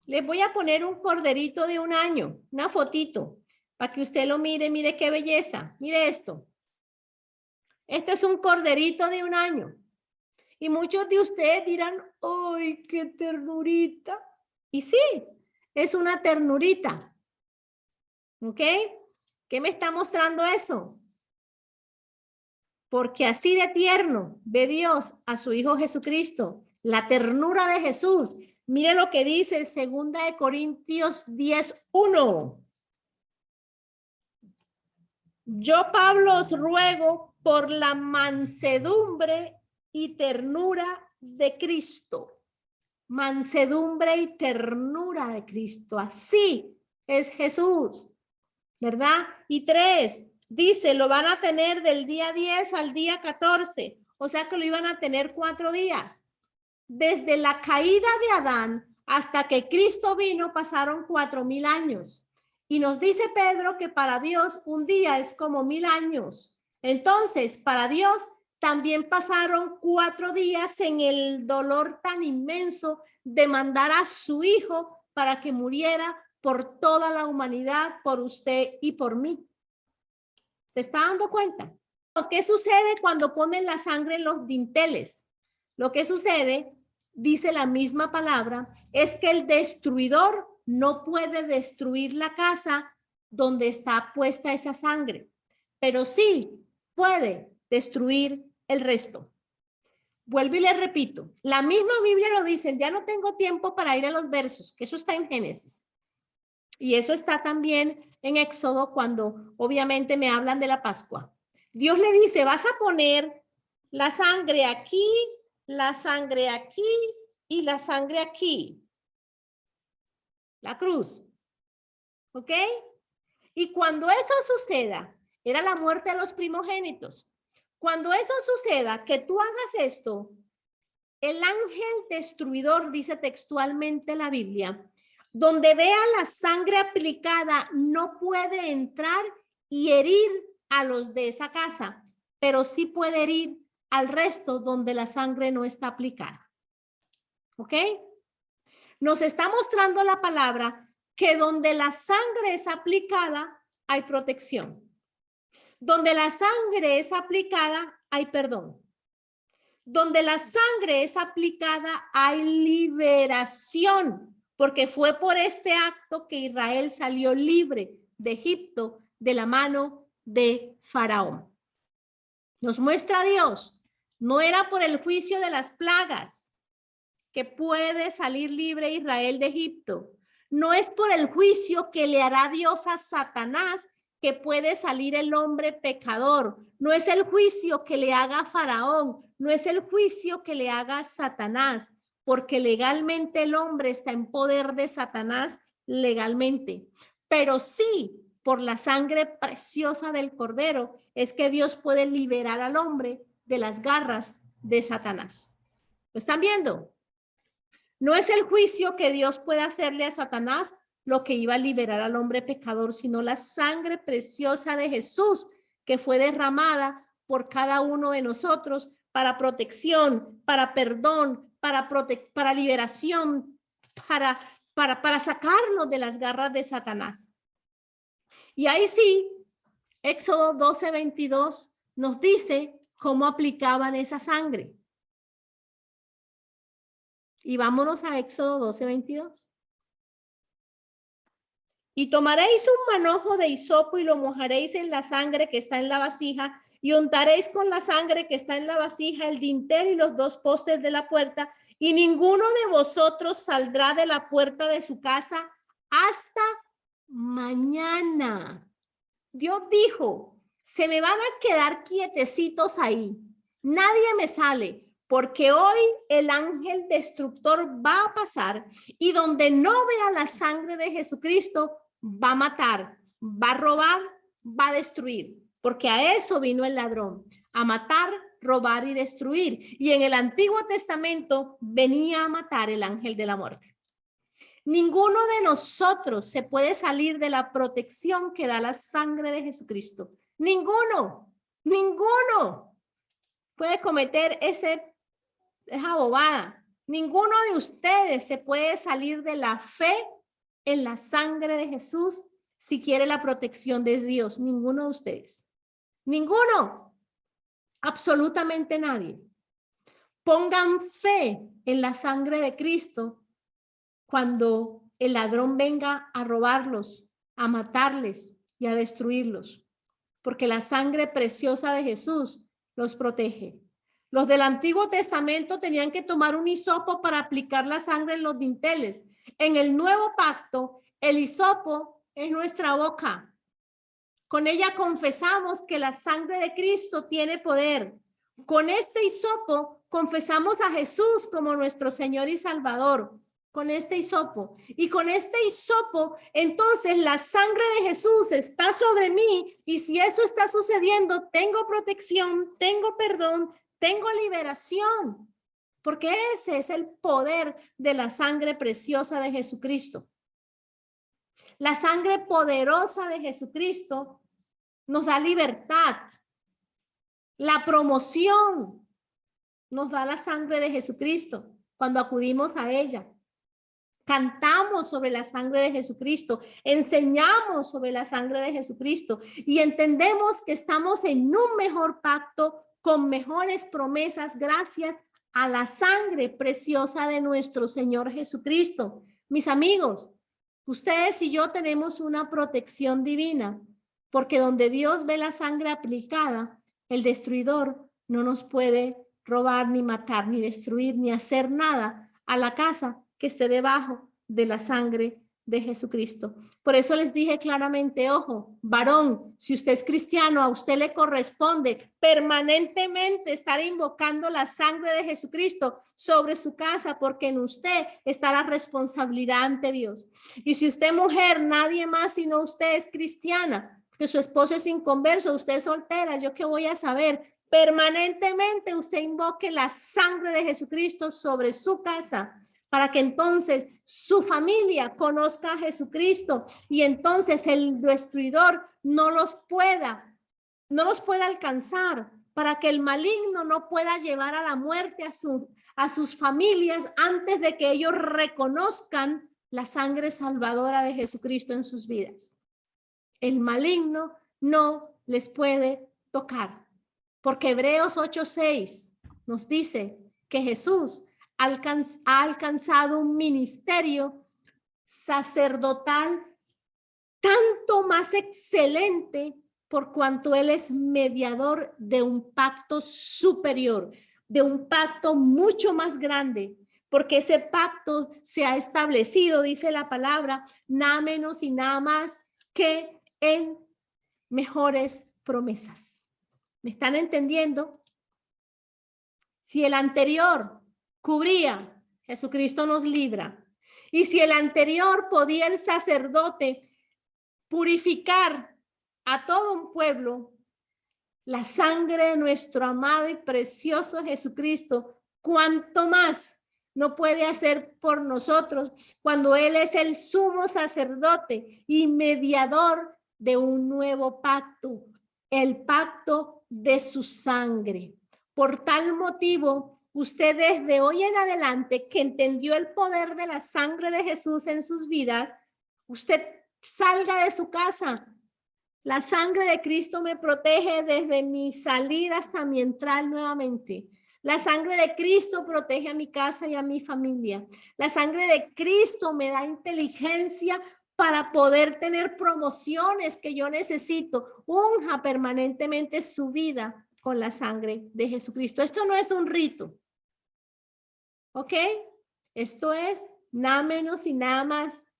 les voy a poner un corderito de 1 año, una fotito, para que usted lo mire, mire qué belleza. Mire esto. Este es un corderito de 1 año. Y muchos de ustedes dirán, ¡ay, qué ternurita! Y sí, es una ternurita. ¿Ok? ¿Qué me está mostrando eso? Porque así de tierno ve Dios a su Hijo Jesucristo, la ternura de Jesús. Mire lo que dice 2 Corintios 10:1. Yo, Pablo, os ruego por la mansedumbre y ternura de Cristo. Mansedumbre y ternura de Cristo. Así es Jesús, ¿verdad? Y 3. Dice, lo van a tener del día 10 al día 14. O sea que lo iban a tener 4 días. Desde la caída de Adán hasta que Cristo vino pasaron 4,000 años. Y nos dice Pedro que para Dios un día es como 1,000 años. Entonces, para Dios también pasaron 4 días en el dolor tan inmenso de mandar a su Hijo para que muriera por toda la humanidad, por usted y por mí. ¿Se está dando cuenta? ¿Qué sucede cuando ponen la sangre en los dinteles? Lo que sucede, dice la misma palabra, es que el destruidor no puede destruir la casa donde está puesta esa sangre, pero sí puede destruir el resto. Vuelvo y le repito, la misma Biblia lo dice, ya no tengo tiempo para ir a los versos, que eso está en Génesis. Y eso está también en Éxodo cuando obviamente me hablan de la Pascua. Dios le dice, vas a poner la sangre aquí, la sangre aquí y la sangre aquí. La cruz. ¿Ok? Y cuando eso suceda, era la muerte de los primogénitos. Cuando eso suceda, que tú hagas esto, el ángel destruidor, dice textualmente la Biblia, donde vea la sangre aplicada, no puede entrar y herir a los de esa casa, pero sí puede herir al resto donde la sangre no está aplicada. ¿Ok? Nos está mostrando la palabra que donde la sangre es aplicada, hay protección. Donde la sangre es aplicada, hay perdón. Donde la sangre es aplicada, hay liberación, porque fue por este acto que Israel salió libre de Egipto de la mano de Faraón. Nos muestra Dios, no era por el juicio de las plagas que puede salir libre Israel de Egipto. No es por el juicio que le hará Dios a Satanás que puede salir el hombre pecador. No es el juicio que le haga Faraón, no es el juicio que le haga Satanás, porque legalmente el hombre está en poder de Satanás legalmente. Pero sí, por la sangre preciosa del Cordero, es que Dios puede liberar al hombre de las garras de Satanás. ¿Lo están viendo? No es el juicio que Dios puede hacerle a Satanás lo que iba a liberar al hombre pecador, sino la sangre preciosa de Jesús que fue derramada por cada uno de nosotros para protección, para perdón, para liberación, para sacarnos de las garras de Satanás. Y ahí sí, Éxodo 12:22 nos dice cómo aplicaban esa sangre. Y vámonos a Éxodo 12:22. Y tomaréis un manojo de hisopo y lo mojaréis en la sangre que está en la vasija y untaréis con la sangre que está en la vasija el dintel y los dos postes de la puerta, y ninguno de vosotros saldrá de la puerta de su casa hasta mañana. Dios dijo, se me van a quedar quietecitos ahí. Nadie me sale, porque hoy el ángel destructor va a pasar y donde no vea la sangre de Jesucristo, va a matar, va a robar, va a destruir, porque a eso vino el ladrón, a matar, robar y destruir. Y en el Antiguo Testamento venía a matar el ángel de la muerte. Ninguno de nosotros se puede salir de la protección que da la sangre de Jesucristo. Ninguno puede cometer esa bobada. Ninguno de ustedes se puede salir de la fe en la sangre de Jesús si quiere la protección de Dios. Ninguno de ustedes. Ninguno. Absolutamente nadie. Pongan fe en la sangre de Cristo cuando el ladrón venga a robarlos, a matarles y a destruirlos. Porque la sangre preciosa de Jesús los protege. Los del Antiguo Testamento tenían que tomar un hisopo para aplicar la sangre en los dinteles. En el Nuevo Pacto, el hisopo es nuestra boca. Con ella confesamos que la sangre de Cristo tiene poder. Con este hisopo confesamos a Jesús como nuestro Señor y Salvador. Con este hisopo. Y con este hisopo, entonces la sangre de Jesús está sobre mí. Y si eso está sucediendo, tengo protección, tengo perdón, tengo liberación. Porque ese es el poder de la sangre preciosa de Jesucristo. La sangre poderosa de Jesucristo nos da libertad. La promoción nos da la sangre de Jesucristo cuando acudimos a ella. Cantamos sobre la sangre de Jesucristo, enseñamos sobre la sangre de Jesucristo y entendemos que estamos en un mejor pacto con mejores promesas gracias a la sangre preciosa de nuestro Señor Jesucristo. Mis amigos, ustedes y yo tenemos una protección divina, porque donde Dios ve la sangre aplicada, el destruidor no nos puede robar, ni matar, ni destruir, ni hacer nada a la casa que esté debajo de la sangre de Jesucristo. Por eso les dije claramente, ojo, varón, si usted es cristiano, a usted le corresponde permanentemente estar invocando la sangre de Jesucristo sobre su casa, porque en usted está la responsabilidad ante Dios. Y si usted mujer, nadie más sino usted es cristiana, que su esposo es inconverso, usted es soltera, ¿yo qué voy a saber? Permanentemente usted invoque la sangre de Jesucristo sobre su casa, para que entonces su familia conozca a Jesucristo y entonces el destruidor no los pueda alcanzar, para que el maligno no pueda llevar a la muerte a sus familias antes de que ellos reconozcan la sangre salvadora de Jesucristo en sus vidas. El maligno no les puede tocar, porque Hebreos 8:6 nos dice que Jesús ha alcanzado un ministerio sacerdotal tanto más excelente por cuanto Él es mediador de un pacto superior, de un pacto mucho más grande, porque ese pacto se ha establecido, dice la palabra, nada menos y nada más que en mejores promesas. ¿Me están entendiendo? Si el anterior cubría, Jesucristo nos libra. Y si el anterior podía el sacerdote purificar a todo un pueblo, la sangre de nuestro amado y precioso Jesucristo, ¿cuánto más no puede hacer por nosotros cuando Él es el sumo sacerdote y mediador de un nuevo pacto, el pacto de su sangre? Por tal motivo, usted desde hoy en adelante que entendió el poder de la sangre de Jesús en sus vidas, usted salga de su casa. La sangre de Cristo me protege desde mi salir hasta mi entrar nuevamente. La sangre de Cristo protege a mi casa y a mi familia. La sangre de Cristo me da inteligencia para poder tener promociones que yo necesito. Unja permanentemente su vida con la sangre de Jesucristo. Esto no es un rito, ¿ok? Esto es nada menos y nada más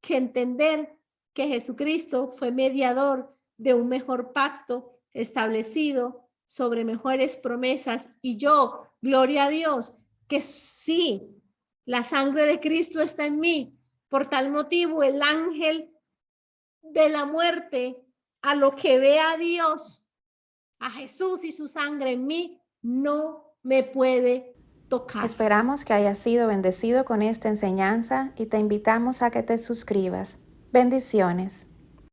que entender que Jesucristo fue mediador de un mejor pacto establecido sobre mejores promesas. Y yo, gloria a Dios, que sí, la sangre de Cristo está en mí. Por tal motivo, el ángel de la muerte, a lo que vea a Dios, a Jesús y su sangre en mí, no me puede tocar. Esperamos que hayas sido bendecido con esta enseñanza y te invitamos a que te suscribas. Bendiciones.